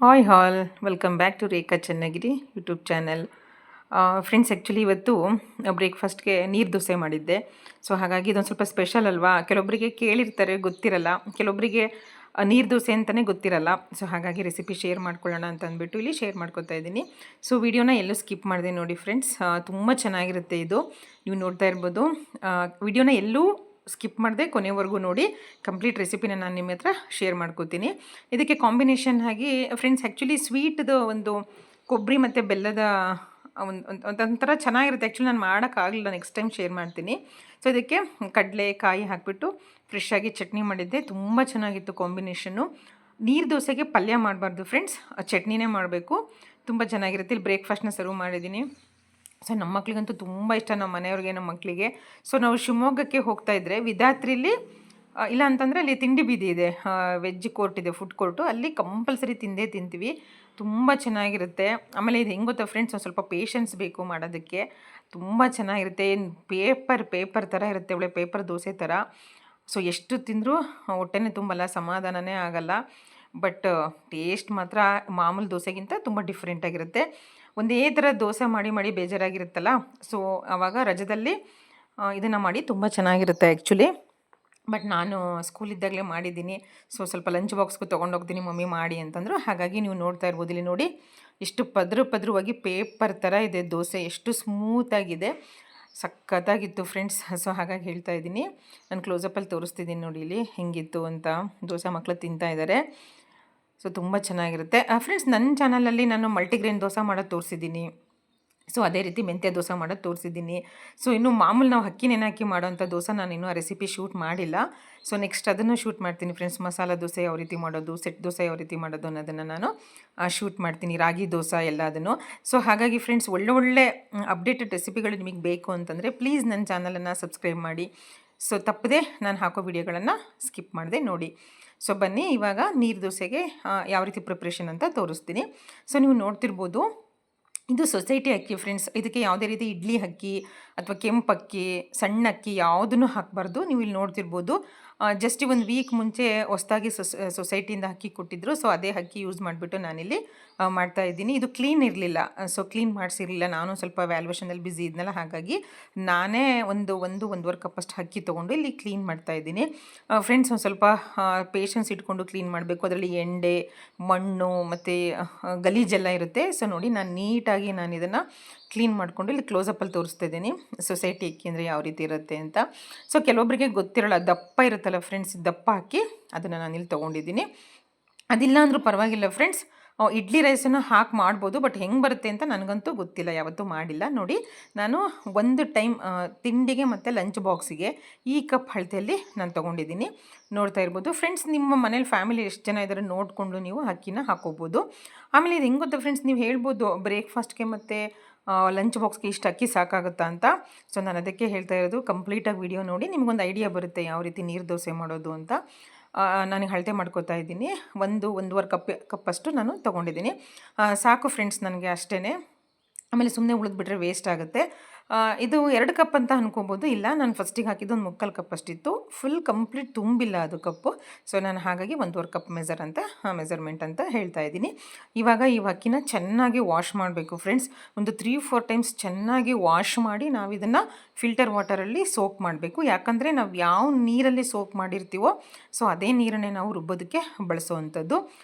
Hi all welcome back to Rekha Channagiri YouTube channel. Friends, actually ಇವತ್ತು ಬ್ರೇಕ್ಫಾಸ್ಟ್ಗೆ ನೀರು ದೋಸೆ ಮಾಡಿದ್ದೆ. ಸೊ ಹಾಗಾಗಿ ಇದೊಂದು ಸ್ವಲ್ಪ ಸ್ಪೆಷಲ್ ಅಲ್ವಾ. ಕೆಲವೊಬ್ಬರಿಗೆ ಕೇಳಿರ್ತಾರೆ, ಗೊತ್ತಿರಲ್ಲ. ಕೆಲವೊಬ್ಬರಿಗೆ ನೀರು ದೋಸೆ ಅಂತಲೇ ಗೊತ್ತಿರಲ್ಲ. ಸೊ ಹಾಗಾಗಿ ರೆಸಿಪಿ ಶೇರ್ ಮಾಡ್ಕೊಳ್ಳೋಣ ಅಂತ ಅಂದ್ಬಿಟ್ಟು ಇಲ್ಲಿ ಶೇರ್ ಮಾಡ್ಕೊತಾ ಇದ್ದೀನಿ. ಸೊ ವಿಡಿಯೋನ ಎಲ್ಲೂ ಸ್ಕಿಪ್ ಮಾಡಿದೆ ನೋಡಿ ಫ್ರೆಂಡ್ಸ್. ತುಂಬ ಚೆನ್ನಾಗಿರುತ್ತೆ ಇದು. ನೀವು ನೋಡ್ತಾ ಇರ್ಬೋದು. ವಿಡಿಯೋನ ಎಲ್ಲೂ ಸ್ಕಿಪ್ ಮಾಡಿದೆ, ಕೊನೆವರೆಗೂ ನೋಡಿ. ಕಂಪ್ಲೀಟ್ ರೆಸಿಪಿನ ನಾನು ನಿಮ್ಮ ಹತ್ರ ಶೇರ್ ಮಾಡ್ಕೋತೀನಿ. ಇದಕ್ಕೆ ಕಾಂಬಿನೇಷನ್ ಆಗಿ ಫ್ರೆಂಡ್ಸ್, ಆ್ಯಕ್ಚುಲಿ ಸ್ವೀಟ್ದು ಒಂದು ಕೊಬ್ಬರಿ ಮತ್ತು ಬೆಲ್ಲದ ಒಂಥರ ಚೆನ್ನಾಗಿರುತ್ತೆ. ಆ್ಯಕ್ಚುಲಿ ನಾನು ಮಾಡೋಕ್ಕಾಗಲಿಲ್ಲ, ನೆಕ್ಸ್ಟ್ ಟೈಮ್ ಶೇರ್ ಮಾಡ್ತೀನಿ. ಸೊ ಇದಕ್ಕೆ ಕಡಲೆ ಕಾಯಿ ಹಾಕಿಬಿಟ್ಟು ಫ್ರೆಶ್ಶಾಗಿ ಚಟ್ನಿ ಮಾಡಿದ್ದೆ. ತುಂಬ ಚೆನ್ನಾಗಿತ್ತು ಕಾಂಬಿನೇಷನ್ನು. ನೀರು ದೋಸೆಗೆ ಪಲ್ಯ ಮಾಡಬಾರ್ದು ಫ್ರೆಂಡ್ಸ್, ಚಟ್ನಿನೇ ಮಾಡಬೇಕು. ತುಂಬ ಚೆನ್ನಾಗಿರುತ್ತೆ. ಇಲ್ಲಿ ಬ್ರೇಕ್ಫಾಸ್ಟ್ನ ಸರ್ವ್ ಮಾಡಿದ್ದೀನಿ. ಸೊ ನಮ್ಮ ಮಕ್ಳಿಗಂತೂ ತುಂಬ ಇಷ್ಟ, ನಮ್ಮ ಮನೆಯವ್ರಿಗೆ, ನಮ್ಮ ಮಕ್ಕಳಿಗೆ. ಸೊ ನಾವು ಶಿವಮೊಗ್ಗಕ್ಕೆ ಹೋಗ್ತಾ ಇದ್ದರೆ ವಿಧಾತ್ರಿಲಿ ಇಲ್ಲ ಅಂತಂದರೆ ಅಲ್ಲಿ ತಿಂಡಿ ಬೀದಿ ಇದೆ, ವೆಜ್ ಕೋರ್ಟ್ ಇದೆ, ಫುಡ್ ಕೋರ್ಟು. ಅಲ್ಲಿ ಕಂಪಲ್ಸರಿ ತಿಂದೇ ತಿಂತೀವಿ. ತುಂಬ ಚೆನ್ನಾಗಿರುತ್ತೆ. ಆಮೇಲೆ ಇದು ಹೆಂಗೆ ಗೊತ್ತಾ ಫ್ರೆಂಡ್ಸ್, ಒಂದು ಸ್ವಲ್ಪ ಪೇಷನ್ಸ್ ಬೇಕು ಮಾಡೋದಕ್ಕೆ. ತುಂಬ ಚೆನ್ನಾಗಿರುತ್ತೆ. ಏನು ಪೇಪರ್ ಥರ ಇರುತ್ತೆ, ಒಳ್ಳೆ ಪೇಪರ್ ದೋಸೆ ಥರ. ಸೊ ಎಷ್ಟು ತಿಂದರೂ ಹೊಟ್ಟೆನೇ ತುಂಬಲ್ಲ, ಸಮಾಧಾನನೇ ಆಗಲ್ಲ. ಬಟ್ ಟೇಸ್ಟ್ ಮಾತ್ರ ಮಾಮೂಲು ದೋಸೆಗಿಂತ ತುಂಬ ಡಿಫ್ರೆಂಟಾಗಿರುತ್ತೆ. ಒಂದೇ ಥರ ದೋಸೆ ಮಾಡಿ ಮಾಡಿ ಬೇಜಾರಾಗಿರುತ್ತಲ್ಲ. ಸೊ ಆವಾಗ ರಜದಲ್ಲಿ ಇದನ್ನು ಮಾಡಿ ತುಂಬ ಚೆನ್ನಾಗಿರುತ್ತೆ ಆ್ಯಕ್ಚುಲಿ. ಬಟ್ ನಾನು ಸ್ಕೂಲಿದ್ದಾಗಲೇ ಮಾಡಿದ್ದೀನಿ. ಸೊ ಸ್ವಲ್ಪ ಲಂಚ್ ಬಾಕ್ಸ್ಗೂ ತೊಗೊಂಡೋಗ್ತೀನಿ ಮಮ್ಮಿ ಮಾಡಿ ಅಂತಂದರು. ಹಾಗಾಗಿ ನೀವು ನೋಡ್ತಾ ಇರ್ಬೋದು, ಇಲ್ಲಿ ನೋಡಿ ಎಷ್ಟು ಪದ್ರವಾಗಿ ಪೇಪರ್ ಥರ ಇದೆ ದೋಸೆ, ಎಷ್ಟು ಸ್ಮೂತಾಗಿದೆ, ಸಖತ್ತಾಗಿತ್ತು ಫ್ರೆಂಡ್ಸ್. ಸೊ ಹಾಗಾಗಿ ಹೇಳ್ತಾ ಇದ್ದೀನಿ, ನಾನು ಕ್ಲೋಸಪ್ಪಲ್ಲಿ ತೋರಿಸ್ತಿದ್ದೀನಿ ನೋಡಿ ಇಲ್ಲಿ ಹೆಂಗಿತ್ತು ಅಂತ. ದೋಸೆ ಮಕ್ಕಳು ತಿಂತಾ ಇದ್ದಾರೆ. ಸೊ ತುಂಬ ಚೆನ್ನಾಗಿರುತ್ತೆ ಫ್ರೆಂಡ್ಸ್. ನನ್ನ ಚಾನಲಲ್ಲಿ ನಾನು ಮಲ್ಟಿಗ್ರೇನ್ ದೋಸೆ ಮಾಡೋದು ತೋರಿಸಿದ್ದೀನಿ. ಸೊ ಅದೇ ರೀತಿ ಮೆಂತ್ಯ ದೋಸೆ ಮಾಡೋದು ತೋರಿಸಿದ್ದೀನಿ. ಸೊ ಇನ್ನು ಮಾಮೂಲು ನಾವು ಅಕ್ಕಿ ನೆನೆ ಹಾಕಿ ಮಾಡೋವಂಥ ದೋಸೆ ನಾನು ಇನ್ನೂ ಆ ರೆಸಿಪಿ ಶೂಟ್ ಮಾಡಿಲ್ಲ. ಸೊ ನೆಕ್ಸ್ಟ್ ಅದನ್ನು ಶೂಟ್ ಮಾಡ್ತೀನಿ ಫ್ರೆಂಡ್ಸ್. ಮಸಾಲ ದೋಸೆ ಯಾವ ರೀತಿ ಮಾಡೋದು, ಸೆಟ್ ದೋಸೆ ಯಾವ ರೀತಿ ಮಾಡೋದು ಅನ್ನೋದನ್ನು ನಾನು ಶೂಟ್ ಮಾಡ್ತೀನಿ. ರಾಗಿ ದೋಸೆ ಎಲ್ಲದನ್ನು. ಸೊ ಹಾಗಾಗಿ ಫ್ರೆಂಡ್ಸ್, ಒಳ್ಳೆ ಅಪ್ಡೇಟೆಡ್ ರೆಸಿಪಿಗಳು ನಿಮಗೆ ಬೇಕು ಅಂತಂದರೆ ಪ್ಲೀಸ್ ನನ್ನ ಚಾನಲನ್ನು ಸಬ್ಸ್ಕ್ರೈಬ್ ಮಾಡಿ. ಸೊ ತಪ್ಪದೆ ನಾನು ಹಾಕೋ ವಿಡಿಯೋಗಳನ್ನು ಸ್ಕಿಪ್ ಮಾಡಿದೆ ನೋಡಿ. ಸೊ ಬನ್ನಿ, ಇವಾಗ ನೀರು ದೋಸೆಗೆ ಯಾವ ರೀತಿ ಪ್ರಿಪ್ರೇಷನ್ ಅಂತ ತೋರಿಸ್ತೀನಿ. ಸೊ ನೀವು ನೋಡ್ತಿರ್ಬೋದು, ಇದು ಸೊಸೈಟಿ ಅಕ್ಕಿ ಫ್ರೆಂಡ್ಸ್. ಇದಕ್ಕೆ ಯಾವುದೇ ರೀತಿ ಇಡ್ಲಿ ಅಕ್ಕಿ ಅಥವಾ ಕೆಂಪು ಅಕ್ಕಿ, ಸಣ್ಣ ಅಕ್ಕಿ ಯಾವುದನ್ನು ಹಾಕಬಾರ್ದು. ನೀವು ಇಲ್ಲಿ ನೋಡ್ತಿರ್ಬೋದು, ಜಸ್ಟ್ ಒಂದು ವೀಕ್ ಮುಂಚೆ ಹೊಸದಾಗಿ ಸೊಸೈಟಿಯಿಂದ ಅಕ್ಕಿ ಕೊಟ್ಟಿದ್ದರು. ಸೊ ಅದೇ ಅಕ್ಕಿ ಯೂಸ್ ಮಾಡಿಬಿಟ್ಟು ನಾನಿಲ್ಲಿ ಮಾಡ್ತಾಯಿದ್ದೀನಿ. ಇದು ಕ್ಲೀನ್ ಇರಲಿಲ್ಲ, ಸೊ ಕ್ಲೀನ್ ಮಾಡಿಸಿರಲಿಲ್ಲ. ನಾನು ಸ್ವಲ್ಪ ವ್ಯಾಲ್ಯೂಷನಲ್ಲಿ ಬ್ಯುಸಿ ಇದ್ನಲ್ಲ, ಹಾಗಾಗಿ ನಾನೇ ಒಂದೂವರೆ ಕಪ್ಪಷ್ಟು ಅಕ್ಕಿ ತೊಗೊಂಡು ಇಲ್ಲಿ ಕ್ಲೀನ್ ಮಾಡ್ತಾಯಿದ್ದೀನಿ ಫ್ರೆಂಡ್ಸ್. ಒಂದು ಸ್ವಲ್ಪ ಪೇಷನ್ಸ್ ಇಟ್ಕೊಂಡು ಕ್ಲೀನ್ ಮಾಡಬೇಕು. ಅದರಲ್ಲಿ ಎಂಡೆ, ಮಣ್ಣು ಮತ್ತು ಗಲೀಜೆಲ್ಲ ಇರುತ್ತೆ. ಸೊ ನೋಡಿ, ನಾನು ನೀಟಾಗಿ ನಾನು ಇದನ್ನು ಕ್ಲೀನ್ ಮಾಡಿಕೊಂಡು ಇಲ್ಲಿ ಕ್ಲೋಸಪ್ಪಲ್ಲಿ ತೋರಿಸ್ತಾ ಇದ್ದೀನಿ ಸೊಸೈಟಿ ಅಕ್ಕಿ ಅಂದರೆ ಯಾವ ರೀತಿ ಇರುತ್ತೆ ಅಂತ. ಸೊ ಕೆಲವೊಬ್ಬರಿಗೆ ಗೊತ್ತಿರೋಲ್ಲ, ದಪ್ಪ ಇರುತ್ತಲ್ಲ ಫ್ರೆಂಡ್ಸ್, ದಪ್ಪ ಅಕ್ಕಿ ಅದನ್ನು ನಾನಿಲ್ಲಿ ತೊಗೊಂಡಿದ್ದೀನಿ. ಅದಿಲ್ಲ ಅಂದರೂ ಪರವಾಗಿಲ್ಲ ಫ್ರೆಂಡ್ಸ್, ಇಡ್ಲಿ ರೈಸನ್ನು ಹಾಕಿ ಮಾಡ್ಬೋದು. ಬಟ್ ಹೆಂಗೆ ಬರುತ್ತೆ ಅಂತ ನನಗಂತೂ ಗೊತ್ತಿಲ್ಲ, ಯಾವತ್ತೂ ಮಾಡಿಲ್ಲ. ನೋಡಿ, ನಾನು ಒಂದು ಟೈಮ್ ತಿಂಡಿಗೆ ಮತ್ತು ಲಂಚ್ ಬಾಕ್ಸಿಗೆ ಈ ಕಪ್ ಅಳತೆಯಲ್ಲಿ ನಾನು ತೊಗೊಂಡಿದ್ದೀನಿ. ನೋಡ್ತಾ ಇರ್ಬೋದು ಫ್ರೆಂಡ್ಸ್. ನಿಮ್ಮ ಮನೇಲಿ ಫ್ಯಾಮಿಲಿ ಎಷ್ಟು ಜನ ಇದ್ದಾರೆ ನೋಡಿಕೊಂಡು ನೀವು ಅಕ್ಕಿನ ಹಾಕೋಬೋದು. ಆಮೇಲೆ ಇದು ಹೆಂಗೆ ಗೊತ್ತಾ ಫ್ರೆಂಡ್ಸ್, ನೀವು ಹೇಳ್ಬೋದು ಬ್ರೇಕ್ಫಾಸ್ಟ್ಗೆ ಮತ್ತು ಲಂಚ್ ಬಾಕ್ಸ್ಗೆ ಇಷ್ಟು ಅಕ್ಕಿ ಸಾಕಾಗುತ್ತಾ ಅಂತ. ಸೊ ನಾನು ಅದಕ್ಕೆ ಹೇಳ್ತಾ ಇರೋದು, ಕಂಪ್ಲೀಟಾಗಿ ವಿಡಿಯೋ ನೋಡಿ ನಿಮಗೊಂದು ಐಡಿಯಾ ಬರುತ್ತೆ ಯಾವ ರೀತಿ ನೀರು ದೋಸೆ ಮಾಡೋದು ಅಂತ. ನನಗೆ ಅಳತೆ ಮಾಡ್ಕೋತಾ ಇದ್ದೀನಿ. ಒಂದೂವರೆ ಕಪ್ಪಷ್ಟು ನಾನು ತೊಗೊಂಡಿದ್ದೀನಿ. ಸಾಕು ಫ್ರೆಂಡ್ಸ್ ನನಗೆ ಅಷ್ಟೇ. ಆಮೇಲೆ ಸುಮ್ಮನೆ ಉಳಿದ್ಬಿಟ್ರೆ ವೇಸ್ಟ್ ಆಗುತ್ತೆ. ಇದು 2 ಕಪ್ ಅಂತ ಅನ್ಕೋಬೋದು. ಇಲ್ಲ, ನಾನು ಫಸ್ಟಿಗೆ ಹಾಕಿದ್ದು ಒಂದು 3/4 ಕಪ್ ಅಷ್ಟಿತ್ತು. ಫುಲ್ ಕಂಪ್ಲೀಟ್ ತುಂಬಿಲ್ಲ ಅದು ಕಪ್ಪು. ಸೊ ನಾನು ಹಾಗಾಗಿ 1.5 ಕಪ್ ಮೆಜರ್ಮೆಂಟ್ ಅಂತ ಹೇಳ್ತಾ ಇದ್ದೀನಿ. ಇವಾಗ ಈ ಅಕ್ಕಿನ ಚೆನ್ನಾಗಿ ವಾಶ್ ಮಾಡಬೇಕು ಫ್ರೆಂಡ್ಸ್. ಒಂದು 3-4 ಟೈಮ್ಸ್ ಚೆನ್ನಾಗಿ ವಾಶ್ ಮಾಡಿ ನಾವು ಇದನ್ನು ಫಿಲ್ಟರ್ ವಾಟರಲ್ಲಿ ಸೋಕ್ ಮಾಡಬೇಕು. ಯಾಕಂದರೆ ನಾವು ಯಾವ ನೀರಲ್ಲಿ ಸೋಕ್ ಮಾಡಿರ್ತೀವೋ ಸೊ ಅದೇ ನೀರನ್ನೇ ನಾವು ರುಬ್ಬೋದಕ್ಕೆ ಬಳಸೋವಂಥದ್ದು.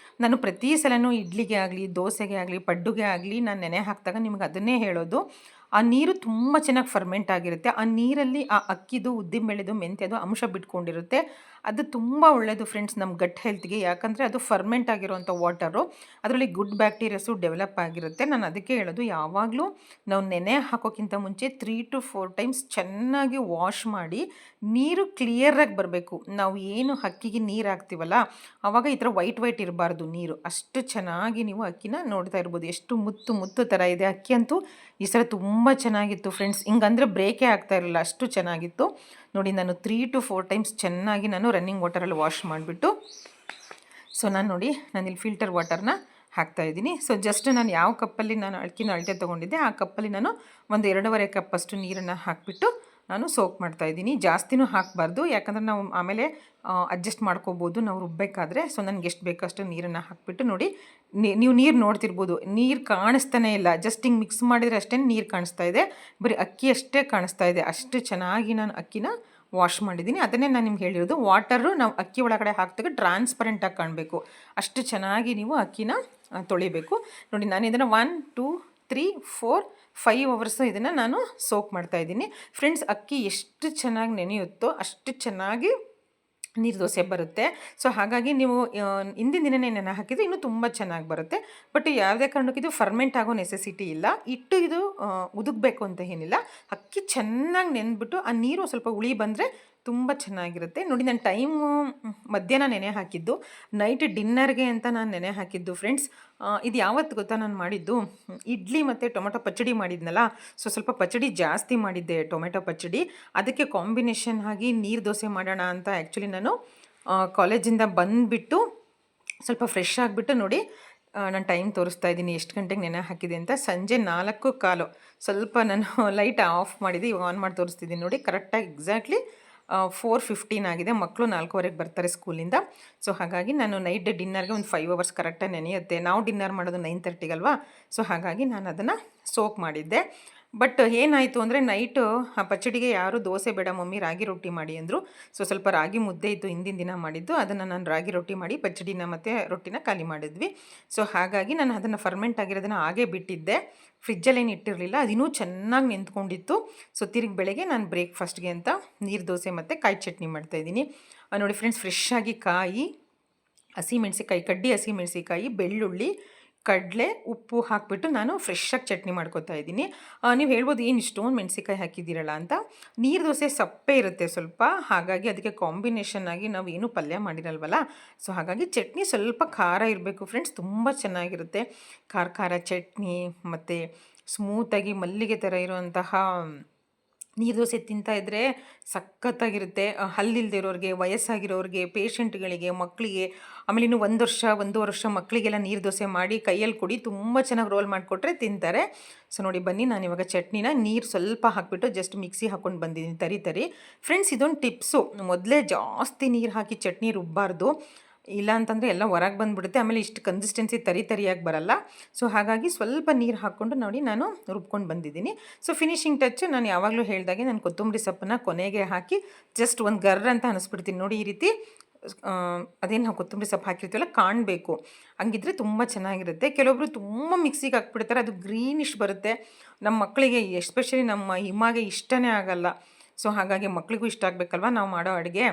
ನಾನು ಪ್ರತಿ ಸಲನೂ ಇಡ್ಲಿಗೆ ಆಗಲಿ, ದೋಸೆಗೆ ಆಗಲಿ, ಪಡ್ಡುಗೆ ಆಗಲಿ ನಾನು ನೆನೆ ಹಾಕಿದಾಗ ನಿಮ್ಗೆ ಅದನ್ನೇ ಹೇಳೋದು. ಆ ನೀರು ತುಂಬ ಚೆನ್ನಾಗಿ ಫರ್ಮೆಂಟ್ ಆಗಿರುತ್ತೆ. ಆ ನೀರಲ್ಲಿ ಆ ಅಕ್ಕಿದು, ಉದ್ದಿನಬೇಳೆದು, ಮೆಂತ್ಯದು ಅಂಶ ಬಿಟ್ಕೊಂಡಿರುತ್ತೆ. ಅದು ತುಂಬ ಒಳ್ಳೆಯದು ಫ್ರೆಂಡ್ಸ್ ನಮ್ಮ ಗಟ್ ಹೆಲ್ತ್ಗೆ. ಯಾಕಂದರೆ ಅದು ಫರ್ಮೆಂಟ್ ಆಗಿರೋವಂಥ ವಾಟರು, ಅದರಲ್ಲಿ ಗುಡ್ ಬ್ಯಾಕ್ಟೀರಿಯಾಸು ಡೆವಲಪ್ ಆಗಿರುತ್ತೆ. ನಾನು ಅದಕ್ಕೆ ಹೇಳೋದು, ಯಾವಾಗಲೂ ನಾವು ನೆನೆ ಹಾಕೋಕ್ಕಿಂತ ಮುಂಚೆ 3-4 ಟೈಮ್ಸ್ ಚೆನ್ನಾಗಿ ವಾಶ್ ಮಾಡಿ ನೀರು ಕ್ಲಿಯರಾಗಿ ಬರಬೇಕು. ನಾವು ಏನು ಅಕ್ಕಿಗೆ ನೀರು ಹಾಕ್ತೀವಲ್ಲ, ಆವಾಗ ಈ ಥರ ವೈಟ್ ಇರಬಾರ್ದು ನೀರು. ಅಷ್ಟು ಚೆನ್ನಾಗಿ ನೀವು ಅಕ್ಕಿನ ನೋಡ್ತಾ ಇರ್ಬೋದು, ಎಷ್ಟು ಮುತ್ತು ಥರ ಇದೆ ಅಕ್ಕಿ. ಅಂತೂ ಈ ಸಲ ತುಂಬ ಚೆನ್ನಾಗಿತ್ತು ಫ್ರೆಂಡ್ಸ್. ಹಿಂಗಂದರೆ ಬ್ರೇಕೇ ಆಗ್ತಾ ಇರಲಿಲ್ಲ, ಅಷ್ಟು ಚೆನ್ನಾಗಿತ್ತು ನೋಡಿ. ನಾನು 3-4 ಟೈಮ್ಸ್ ಚೆನ್ನಾಗಿ ನಾನು ರನ್ನಿಂಗ್ ವಾಟರಲ್ಲಿ ವಾಶ್ ಮಾಡಿಬಿಟ್ಟು, ಸೊ ನಾನಿಲ್ಲಿ ಫಿಲ್ಟರ್ ವಾಟರ್ನ ಹಾಕ್ತಾಯಿದ್ದೀನಿ. ಸೊ ಜಸ್ಟ್ ನಾನು ಯಾವ ಕಪ್ಪಲ್ಲಿ ನಾನು ಅಳತೆ ತೊಗೊಂಡಿದ್ದೆ ಆ ಕಪ್ಪಲ್ಲಿ ನಾನು ಒಂದು 2.5 ಕಪ್ಪಷ್ಟು ನೀರನ್ನು ಹಾಕಿಬಿಟ್ಟು ನಾನು ಸೋಕ್ ಮಾಡ್ತಾಯಿದ್ದೀನಿ. ಜಾಸ್ತಿನೂ ಹಾಕಬಾರ್ದು, ಯಾಕಂದರೆ ನಾವು ಆಮೇಲೆ ಅಡ್ಜಸ್ಟ್ ಮಾಡ್ಕೋಬೋದು ನಾವು ರುಬ್ಬಬೇಕಾದ್ರೆ. ಸೊ ನನಗೆ ಎಷ್ಟು ಬೇಕಷ್ಟು ನೀರನ್ನು ಹಾಕಿಬಿಟ್ಟು ನೋಡಿ, ನೀವು ನೀರು ನೋಡ್ತಿರ್ಬೋದು, ನೀರು ಕಾಣಿಸ್ತಾನೆ ಇಲ್ಲ, ಜಸ್ಟ್ ಹಿಂಗೆ ಮಿಕ್ಸ್ ಮಾಡಿದರೆ ಅಷ್ಟೇ ನೀರು ಕಾಣಿಸ್ತಾ ಇದೆ, ಬರೀ ಅಕ್ಕಿ ಅಷ್ಟೇ ಕಾಣಿಸ್ತಾ ಇದೆ. ಅಷ್ಟು ಚೆನ್ನಾಗಿ ನಾನು ಅಕ್ಕಿನ ವಾಶ್ ಮಾಡಿದ್ದೀನಿ. ಅದನ್ನೇ ನಾನು ನಿಮ್ಗೆ ಹೇಳಿರೋದು, ವಾಟರು ನಾವು ಅಕ್ಕಿ ಒಳಗಡೆ ಹಾಕಿದಾಗ ಟ್ರಾನ್ಸ್ಪರೆಂಟಾಗಿ ಕಾಣಬೇಕು, ಅಷ್ಟು ಚೆನ್ನಾಗಿ ನೀವು ಅಕ್ಕಿನ ತೊಳಿಬೇಕು. ನೋಡಿ ನಾನು ಇದನ್ನು 1 2 3 4 5 ಅವರ್ಸು ಇದನ್ನು ನಾನು ಸೋಕ್ ಮಾಡ್ತಾಯಿದ್ದೀನಿ. ಫ್ರೆಂಡ್ಸ್, ಅಕ್ಕಿ ಎಷ್ಟು ಚೆನ್ನಾಗಿ ನೆನೆಯುತ್ತೋ ಅಷ್ಟು ಚೆನ್ನಾಗಿ ನೀರು ದೋಸೆ ಬರುತ್ತೆ. ಸೊ ಹಾಗಾಗಿ ನೀವು ಹಿಂದಿನ ದಿನನೇ ನೆನೆ ಹಾಕಿದರೆ ಇನ್ನೂ ತುಂಬ ಚೆನ್ನಾಗಿ ಬರುತ್ತೆ. ಬಟ್ ಯಾವುದೇ ಕಾರಣಕ್ಕೂ ಇದು ಫರ್ಮೆಂಟ್ ಆಗೋ ನೆಸೆಸಿಟಿ ಇಲ್ಲ. ಇದು ಉದುಕಬೇಕು ಅಂತ ಏನಿಲ್ಲ. ಅಕ್ಕಿ ಚೆನ್ನಾಗಿ ನೆನೆದ್ಬಿಟ್ಟು ಆ ನೀರು ಸ್ವಲ್ಪ ಹುಳಿ ಬಂದರೆ ತುಂಬ ಚೆನ್ನಾಗಿರುತ್ತೆ. ನೋಡಿ, ನಾನು ಟೈಮು ಮಧ್ಯಾಹ್ನ ನೆನೆ ಹಾಕಿದ್ದು, ನೈಟ್ ಡಿನ್ನರ್ಗೆ ಅಂತ ನಾನು ನೆನೆ ಹಾಕಿದ್ದು ಫ್ರೆಂಡ್ಸ್. ಇದು ಯಾವತ್ತು ಗೊತ್ತಾ ನಾನು ಮಾಡಿದ್ದು? ಇಡ್ಲಿ ಮತ್ತು ಟೊಮೆಟೊ ಪಚ್ಚಡಿ ಮಾಡಿದ್ನಲ್ಲ, ಸೊ ಸ್ವಲ್ಪ ಪಚ್ಚಡಿ ಜಾಸ್ತಿ ಮಾಡಿದ್ದೆ, ಟೊಮೆಟೊ ಪಚ್ಚಡಿ. ಅದಕ್ಕೆ ಕಾಂಬಿನೇಷನ್ ಆಗಿ ನೀರು ದೋಸೆ ಮಾಡೋಣ ಅಂತ ಆ್ಯಕ್ಚುಲಿ ನಾನು ಕಾಲೇಜಿಂದ ಬಂದುಬಿಟ್ಟು ಸ್ವಲ್ಪ ಫ್ರೆಶ್ ಆಗಿಬಿಟ್ಟು ನೋಡಿ, ನಾನು ಟೈಮ್ ತೋರಿಸ್ತಾ ಇದ್ದೀನಿ ಎಷ್ಟು ಗಂಟೆಗೆ ನೆನೆ ಹಾಕಿದೆ ಅಂತ. ಸಂಜೆ 4:15. ಸ್ವಲ್ಪ ನಾನು ಲೈಟ್ ಆಫ್ ಮಾಡಿದ್ದೆ, ಇವಾಗ ಆನ್ ಮಾಡಿ ತೋರಿಸ್ತಿದ್ದೀನಿ ನೋಡಿ. ಕರೆಕ್ಟಾಗಿ ಎಕ್ಸಾಕ್ಟ್ಲಿ 4:15 ಆಗಿದೆ. ಮಕ್ಕಳು 4:15ಗೆ ಬರ್ತಾರೆ ಸ್ಕೂಲಿಂದ. ಸೊ ಹಾಗಾಗಿ ನಾನು ನೈಟ್ ಡಿನ್ನರ್ಗೆ ಒಂದು 5 ಅವರ್ಸ್ ಕರೆಕ್ಟಾಗಿ ನೆನೆಯುತ್ತೆ. ನಾವು ಡಿನ್ನರ್ ಮಾಡೋದು 9:30 ಅಲ್ವಾ. ಸೊ ಹಾಗಾಗಿ ನಾನು ಅದನ್ನು ಸೋಕ್ ಮಾಡಿದ್ದೆ. ಬಟ್ ಏನಾಯಿತು ಅಂದರೆ, ನೈಟು ಆ ಪಚ್ಚಡಿಗೆ ಯಾರು ದೋಸೆ ಬೇಡ ಮಮ್ಮಿ ರಾಗಿ ರೊಟ್ಟಿ ಮಾಡಿ ಅಂದರು. ಸೊ ಸ್ವಲ್ಪ ರಾಗಿ ಮುದ್ದೆ ಇತ್ತು ಹಿಂದಿನ ದಿನ ಮಾಡಿದ್ದು, ಅದನ್ನು ನಾನು ರಾಗಿ ರೊಟ್ಟಿ ಮಾಡಿ ಪಚ್ಚಡಿನ ಮತ್ತು ರೊಟ್ಟಿನ ಖಾಲಿ ಮಾಡಿದ್ವಿ. ಸೊ ಹಾಗಾಗಿ ನಾನು ಅದನ್ನು ಫರ್ಮೆಂಟ್ ಆಗಿರೋದನ್ನು ಹಾಗೇ ಬಿಟ್ಟಿದ್ದೆ, ಫ್ರಿಜ್ಜಲ್ಲೇನು ಇಟ್ಟಿರಲಿಲ್ಲ. ಅದಿನ್ನೂ ಚೆನ್ನಾಗಿ ನಿಂತ್ಕೊಂಡಿತ್ತು. ಸೊ ತಿರುಗಿ ಬೆಳಗ್ಗೆ ನಾನು ಬ್ರೇಕ್ಫಾಸ್ಟ್ಗೆ ಅಂತ ನೀರು ದೋಸೆ ಮತ್ತು ಕಾಯಿ ಚಟ್ನಿ ಮಾಡ್ತಾಯಿದ್ದೀನಿ. ನೋಡಿ ಫ್ರೆಂಡ್ಸ್, ಫ್ರೆಶ್ಶಾಗಿ ಕಾಯಿ, ಹಸಿಮೆಣ್ಸಿಕಾಯಿ, ಕಡ್ಡಿ ಹಸಿಮೆಣ್ಸಿಕಾಯಿ, ಬೆಳ್ಳುಳ್ಳಿ, ಕಡಲೆ, ಉಪ್ಪು ಹಾಕಿಬಿಟ್ಟು ನಾನು ಫ್ರೆಶ್ಶಾಗಿ ಚಟ್ನಿ ಮಾಡ್ಕೊತಾ ಇದ್ದೀನಿ. ನೀವು ಹೇಳ್ಬೋದು, ಏನು ಇಷ್ಟೊಂದು ಮೆಣಸಿಕಾಯಿ ಹಾಕಿದ್ದೀರಲ್ಲ ಅಂತ. ನೀರು ದೋಸೆ ಸಪ್ಪೆ ಇರುತ್ತೆ ಸ್ವಲ್ಪ, ಹಾಗಾಗಿ ಅದಕ್ಕೆ ಕಾಂಬಿನೇಷನ್ ಆಗಿ ನಾವು ಏನೂ ಪಲ್ಯ ಮಾಡಿರಲ್ವಲ್ಲ. ಸೊ ಹಾಗಾಗಿ ಚಟ್ನಿ ಸ್ವಲ್ಪ ಖಾರ ಇರಬೇಕು ಫ್ರೆಂಡ್ಸ್, ತುಂಬ ಚೆನ್ನಾಗಿರುತ್ತೆ. ಖಾರ ಖಾರ ಚಟ್ನಿ ಮತ್ತು ಸ್ಮೂತಾಗಿ ಮಲ್ಲಿಗೆ ಥರ ಇರುವಂತಹ ನೀರು ದೋಸೆ ತಿಂತಾಯಿದ್ರೆ ಸಖತ್ತಾಗಿರುತ್ತೆ. ಹಲ್ಲಿಲ್ದಿರೋರಿಗೆ, ವಯಸ್ಸಾಗಿರೋರಿಗೆ, ಪೇಷಂಟ್ಗಳಿಗೆ, ಮಕ್ಕಳಿಗೆ, ಆಮೇಲೆ ಇನ್ನೂ 1 ವರ್ಷ 1.5 ವರ್ಷ ಮಕ್ಕಳಿಗೆಲ್ಲ ನೀರು ದೋಸೆ ಮಾಡಿ ಕೈಯಲ್ಲಿ ಕೊಡಿ, ತುಂಬ ಚೆನ್ನಾಗಿ ರೋಲ್ ಮಾಡಿಕೊಟ್ರೆ ತಿಂತಾರೆ. ಸೊ ನೋಡಿ ಬನ್ನಿ, ನಾನಿವಾಗ ಚಟ್ನಿನ ನೀರು ಸ್ವಲ್ಪ ಹಾಕಿಬಿಟ್ಟು ಜಸ್ಟ್ ಮಿಕ್ಸಿ ಹಾಕ್ಕೊಂಡು ಬಂದಿದ್ದೀನಿ ತರಿ. ಫ್ರೆಂಡ್ಸ್, ಇದೊಂದು ಟಿಪ್ಸು, ಮೊದಲೇ ಜಾಸ್ತಿ ನೀರು ಹಾಕಿ ಚಟ್ನಿ ರುಬ್ಬಾರ್ದು, ಇಲ್ಲ ಅಂತಂದರೆ ಎಲ್ಲ ಹೊರಗೆ ಬಂದುಬಿಡುತ್ತೆ. ಆಮೇಲೆ ಇಷ್ಟು ಕನ್ಸಿಸ್ಟೆನ್ಸಿ ತರಿಯಾಗಿ ಬರಲ್ಲ. ಸೊ ಹಾಗಾಗಿ ಸ್ವಲ್ಪ ನೀರು ಹಾಕ್ಕೊಂಡು ನೋಡಿ ನಾನು ರುಬ್ಕೊಂಡು ಬಂದಿದ್ದೀನಿ. ಸೊ ಫಿನಿಶಿಂಗ್ ಟಚ್ ನಾನು ಯಾವಾಗಲೂ ಹೇಳಿದಾಗೆ ನಾನು ಕೊತ್ತಂಬರಿ ಸೊಪ್ಪನ್ನು ಕೊನೆಗೆ ಹಾಕಿ ಜಸ್ಟ್ ಒಂದು ಗರ್ರ ಅಂತ ಅನಿಸ್ಬಿಡ್ತೀನಿ ನೋಡಿ. ಈ ರೀತಿ ಅದೇನು ನಾವು ಕೊತ್ತಂಬರಿ ಸೊಪ್ಪು ಹಾಕಿರ್ತೀವಲ್ಲ ಕಾಣಬೇಕು, ಹಂಗಿದ್ರೆ ತುಂಬ ಚೆನ್ನಾಗಿರುತ್ತೆ. ಕೆಲವೊಬ್ರು ತುಂಬ ಮಿಕ್ಸಿಗೆ ಹಾಕ್ಬಿಡ್ತಾರೆ, ಅದು ಗ್ರೀನಿಶ್ ಬರುತ್ತೆ. ನಮ್ಮ ಮಕ್ಕಳಿಗೆ, ಎಸ್ಪೆಷಲಿ ನಮ್ಮ ಹಿಮಾಗೆ ಇಷ್ಟನೇ ಆಗಲ್ಲ. ಸೊ ಹಾಗಾಗಿ ಮಕ್ಕಳಿಗೂ ಇಷ್ಟ ಆಗಬೇಕಲ್ವ ನಾವು ಮಾಡೋ ಅಡುಗೆ.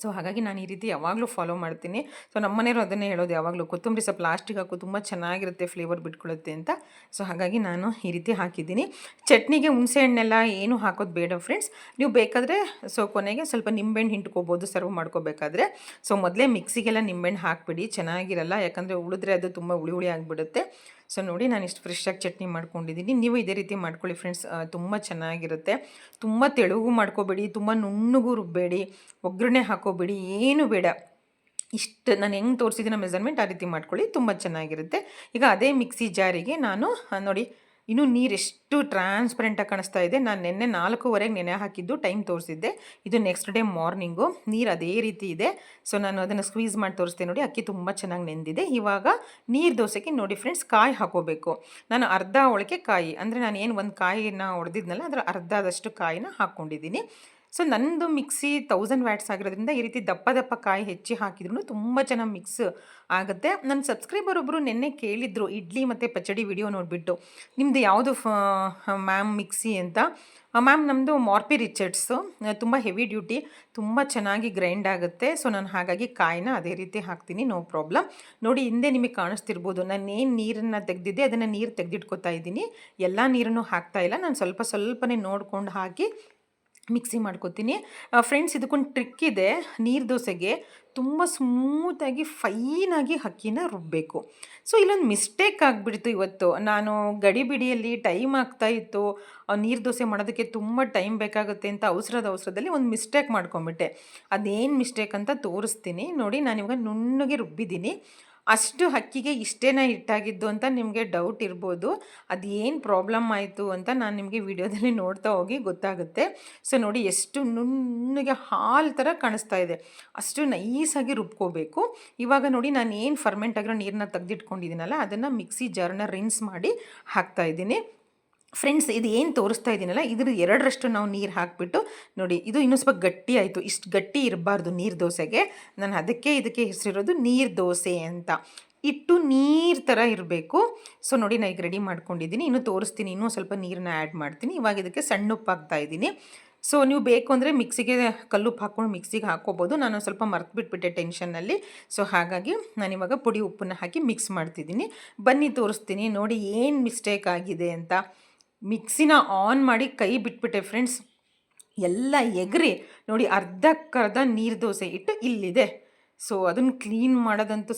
ಸೊ ಹಾಗಾಗಿ ನಾನು ಈ ರೀತಿ ಯಾವಾಗಲೂ ಫಾಲೋ ಮಾಡ್ತೀನಿ. ಸೊ ನಮ್ಮ ಮನೆಯವರು ಅದನ್ನೇ ಹೇಳೋದು ಯಾವಾಗಲೂ, ಕೊತ್ತಂಬರಿ ಸೊಪ್ಪು ಲಾಸ್ಟಿಗೆ ಹಾಕು, ತುಂಬ ಚೆನ್ನಾಗಿರುತ್ತೆ, ಫ್ಲೇವರ್ ಬಿಟ್ಕೊಳ್ಳುತ್ತೆ ಅಂತ. ಸೊ ಹಾಗಾಗಿ ನಾನು ಈ ರೀತಿ ಹಾಕಿದ್ದೀನಿ. ಚಟ್ನಿಗೆ ಹುಣಸೆ ಹಣ್ಣೆಲ್ಲ ಏನು ಹಾಕೋದು ಬೇಡ ಫ್ರೆಂಡ್ಸ್. ನೀವು ಬೇಕಾದರೆ ಸೊ ಕೊನೆಗೆ ಸ್ವಲ್ಪ ನಿಂಬೆಹಣ್ಣು ಹಿಂಡ್ಕೋಬೋದು ಸರ್ವ್ ಮಾಡ್ಕೋಬೇಕಾದ್ರೆ. ಸೊ ಮೊದಲೇ ಮಿಕ್ಸಿಗೆಲ್ಲ ನಿಂಬೆಹಣ್ಣು ಹಾಕ್ಬಿಡಿ, ಚೆನ್ನಾಗಿರಲ್ಲ, ಯಾಕಂದರೆ ಉಳಿದ್ರೆ ಅದು ತುಂಬ ಹುಳಿ ಆಗಿಬಿಡುತ್ತೆ. ಸೊ ನೋಡಿ, ನಾನು ಇಷ್ಟು ಫ್ರೆಶ್ಶಾಗಿ ಚಟ್ನಿ ಮಾಡ್ಕೊಂಡಿದ್ದೀನಿ. ನೀವು ಇದೇ ರೀತಿ ಮಾಡ್ಕೊಳ್ಳಿ ಫ್ರೆಂಡ್ಸ್, ತುಂಬ ಚೆನ್ನಾಗಿರುತ್ತೆ. ತುಂಬ ತೆಳುಗೂ ಮಾಡ್ಕೋಬೇಡಿ, ತುಂಬ ನುಣ್ಣಗೂ ರುಬ್ಬೇಡಿ, ಒಗ್ಗರಣೆ ಹಾಕೋಬೇಡಿ, ಏನು ಬೇಡ. ಇಷ್ಟು ನಾನು ಹೆಂಗೆ ತೋರಿಸಿದ್ದೀನ ಮೆಜರ್ಮೆಂಟ್ ಆ ರೀತಿ ಮಾಡ್ಕೊಳ್ಳಿ, ತುಂಬ ಚೆನ್ನಾಗಿರುತ್ತೆ. ಈಗ ಅದೇ ಮಿಕ್ಸಿ ಜಾರಿಗೆ ನಾನು ನೋಡಿ, ಇನ್ನೂ ನೀರು ಎಷ್ಟು ಟ್ರಾನ್ಸ್ಪರೆಂಟಾಗಿ ಕಾಣಿಸ್ತಾ ಇದೆ. ನಾನು ನಿನ್ನೆ 4:15ಗೆ ನೆನೆ ಹಾಕಿದ್ದು, ಟೈಮ್ ತೋರಿಸಿದ್ದೆ. ಇದು ನೆಕ್ಸ್ಟ್ ಡೇ ಮಾರ್ನಿಂಗು, ನೀರು ಅದೇ ರೀತಿ ಇದೆ. ಸೊ ನಾನು ಅದನ್ನು ಸ್ಕ್ವೀಸ್ ಮಾಡಿ ತೋರಿಸ್ತೆ ನೋಡಿ, ಅಕ್ಕಿ ತುಂಬ ಚೆನ್ನಾಗಿ ನೆಂದಿದೆ. ಇವಾಗ ನೀರು ದೋಸೆಗೆ ನೋಡಿ ಫ್ರೆಂಡ್ಸ್, ಕಾಯಿ ಹಾಕೋಬೇಕು. ನಾನು ಅರ್ಧ ಒಳಗೆ ಕಾಯಿ, ಅಂದರೆ ನಾನು ಏನು ಒಂದು ಕಾಯಿನ ಹೊಡೆದಿದ್ನಲ್ಲ ಅದರ ಅರ್ಧದಷ್ಟು ಕಾಯಿನ ಹಾಕ್ಕೊಂಡಿದ್ದೀನಿ. ಸೊ ನಂದು ಮಿಕ್ಸಿ 1000 ವ್ಯಾಟ್ಸ್ ಆಗಿರೋದ್ರಿಂದ ಈ ರೀತಿ ದಪ್ಪ ಕಾಯಿ ಹೆಚ್ಚಿ ಹಾಕಿದ್ರು ತುಂಬ ಚೆನ್ನಾಗಿ ಮಿಕ್ಸ್ ಆಗುತ್ತೆ. ನನ್ನ ಸಬ್ಸ್ಕ್ರೈಬರ್ ಒಬ್ಬರು ನಿನ್ನೆ ಕೇಳಿದ್ರು ಇಡ್ಲಿ ಮತ್ತು ಪಚ್ಚಡಿ ವಿಡಿಯೋ ನೋಡಿಬಿಟ್ಟು, ನಿಮ್ಮದು ಯಾವುದು ಮ್ಯಾಮ್ ಮಿಕ್ಸಿ ಅಂತ. ಮ್ಯಾಮ್, ನಮ್ಮದು ಮಾರ್ಪಿ ರಿಚರ್ಡ್ಸು, ತುಂಬ ಹೆವಿ ಡ್ಯೂಟಿ, ತುಂಬ ಚೆನ್ನಾಗಿ ಗ್ರೈಂಡ್ ಆಗುತ್ತೆ. ಸೊ ನಾನು ಹಾಗಾಗಿ ಕಾಯಿನ ಅದೇ ರೀತಿ ಹಾಕ್ತೀನಿ, ನೋ ಪ್ರಾಬ್ಲಮ್. ನೋಡಿ ಹಿಂದೆ ನಿಮಗೆ ಕಾಣಿಸ್ತಿರ್ಬೋದು, ನಾನು ಏನು ನೀರನ್ನು ತೆಗೆದಿದ್ದೆ ಅದನ್ನು ನೀರು ತೆಗೆದಿಟ್ಕೋತಾ ಇದ್ದೀನಿ. ಎಲ್ಲ ನೀರನ್ನು ಹಾಕ್ತಾಯಿಲ್ಲ, ನಾನು ಸ್ವಲ್ಪನೇ ನೋಡ್ಕೊಂಡು ಹಾಕಿ ಮಿಕ್ಸಿ ಮಾಡ್ಕೊತೀನಿ ಫ್ರೆಂಡ್ಸ್. ಇದಕ್ಕೊಂದು ಟ್ರಿಕ್ ಇದೆ, ನೀರು ದೋಸೆಗೆ ತುಂಬ ಸ್ಮೂತಾಗಿ ಫೈನಾಗಿ ಅಕ್ಕಿನ ರುಬ್ಬಬೇಕು. ಸೊ ಇಲ್ಲೊಂದು ಮಿಸ್ಟೇಕ್ ಆಗಿಬಿಡ್ತು ಇವತ್ತು. ನಾನು ಗಡಿಬಿಡಿಯಲ್ಲಿ ಟೈಮ್ ಆಗ್ತಾಯಿತ್ತು, ನೀರು ದೋಸೆ ಮಾಡೋದಕ್ಕೆ ತುಂಬ ಟೈಮ್ ಬೇಕಾಗುತ್ತೆ ಅಂತ ಅವಸರದಲ್ಲಿ ಒಂದು ಮಿಸ್ಟೇಕ್ ಮಾಡ್ಕೊಂಬಿಟ್ಟೆ. ಅದೇನು ಮಿಸ್ಟೇಕ್ ಅಂತ ತೋರಿಸ್ತೀನಿ ನೋಡಿ. ನಾನಿವಾಗ ನುಣ್ಣಗೆ ರುಬ್ಬಿದ್ದೀನಿ. ಅಷ್ಟು ಅಕ್ಕಿಗೆ ಇಷ್ಟೇನ ಹಿಟ್ಟಾಗಿದ್ದು ಅಂತ ನಿಮಗೆ ಡೌಟ್ ಇರ್ಬೋದು. ಅದು ಏನು ಪ್ರಾಬ್ಲಮ್ ಆಯಿತು ಅಂತ ನಾನು ನಿಮಗೆ ವಿಡಿಯೋದಲ್ಲಿ ನೋಡ್ತಾ ಹೋಗಿ ಗೊತ್ತಾಗುತ್ತೆ. ಸೊ ನೋಡಿ ಎಷ್ಟು ನುಣ್ಣಗೆ ಹಾಲು ಥರ ಕಾಣಿಸ್ತಾ ಇದೆ, ಅಷ್ಟು ನೈಸಾಗಿ ರುಬ್ಕೋಬೇಕು. ಇವಾಗ ನೋಡಿ ನಾನು ಏನು ಫರ್ಮೆಂಟ್ ಆಗಿರೋ ನೀರನ್ನ ತೆಗೆದಿಟ್ಕೊಂಡಿದ್ದೀನಲ್ಲ ಅದನ್ನು ಮಿಕ್ಸಿ ಜಾರನ್ನ ರಿನ್ಸ್ ಮಾಡಿ ಹಾಕ್ತಾಯಿದ್ದೀನಿ. ಫ್ರೆಂಡ್ಸ್ ಇದು ಏನು ತೋರಿಸ್ತಾ ಇದ್ದೀನಲ್ಲ ಇದ್ರ 2ರಷ್ಟು ನಾವು ನೀರು ಹಾಕಿಬಿಟ್ಟು ನೋಡಿ, ಇದು ಇನ್ನೂ ಸ್ವಲ್ಪ ಗಟ್ಟಿ ಆಯಿತು. ಇಷ್ಟು ಗಟ್ಟಿ ಇರಬಾರ್ದು ನೀರು ದೋಸೆಗೆ, ನಾನು ಇದಕ್ಕೆ ಹೆಸರಿರೋದು ನೀರು ದೋಸೆ ಅಂತ. ಇಟ್ಟು ನೀರು ಥರ ಇರಬೇಕು. ಸೊ ನೋಡಿ ನಾನು ಈಗ ರೆಡಿ ಮಾಡ್ಕೊಂಡಿದ್ದೀನಿ, ಇನ್ನೂ ತೋರಿಸ್ತೀನಿ. ಇನ್ನೂ ಸ್ವಲ್ಪ ನೀರನ್ನ ಆ್ಯಡ್ ಮಾಡ್ತೀನಿ. ಇವಾಗ ಇದಕ್ಕೆ ಸಣ್ಣ ಉಪ್ಪು ಹಾಕ್ತಾಯಿದ್ದೀನಿ. ಸೊ ನೀವು ಬೇಕು ಅಂದರೆ ಮಿಕ್ಸಿಗೆ ಕಲ್ಲುಪ್ಪು ಹಾಕ್ಕೊಂಡು ಮಿಕ್ಸಿಗೆ ಹಾಕ್ಕೋಬೋದು. ನಾನು ಸ್ವಲ್ಪ ಮರ್ತುಬಿಟ್ಬಿಟ್ಟೆ ಟೆನ್ಷನ್ನಲ್ಲಿ. ಸೊ ಹಾಗಾಗಿ ನಾನಿವಾಗ ಪುಡಿ ಉಪ್ಪನ್ನು ಹಾಕಿ ಮಿಕ್ಸ್ ಮಾಡ್ತಿದ್ದೀನಿ. ಬನ್ನಿ ತೋರಿಸ್ತೀನಿ ನೋಡಿ ಏನು ಮಿಸ್ಟೇಕ್ ಆಗಿದೆ ಅಂತ. ಮಿಕ್ಸಿನ ಆನ್ ಮಾಡಿ ಕೈ ಬಿಟ್ಬಿಟ್ಟೆ ಫ್ರೆಂಡ್ಸ್, ಎಲ್ಲ ಎಗರಿ ನೋಡಿ ಅರ್ಧಕ್ಕರ್ಧ ನೀರು ದೋಸೆ ಇಟ್ಟು ಇಲ್ಲಿದೆ. ಸೊ ಅದನ್ನು ಕ್ಲೀನ್ ಮಾಡೋದಂತೂ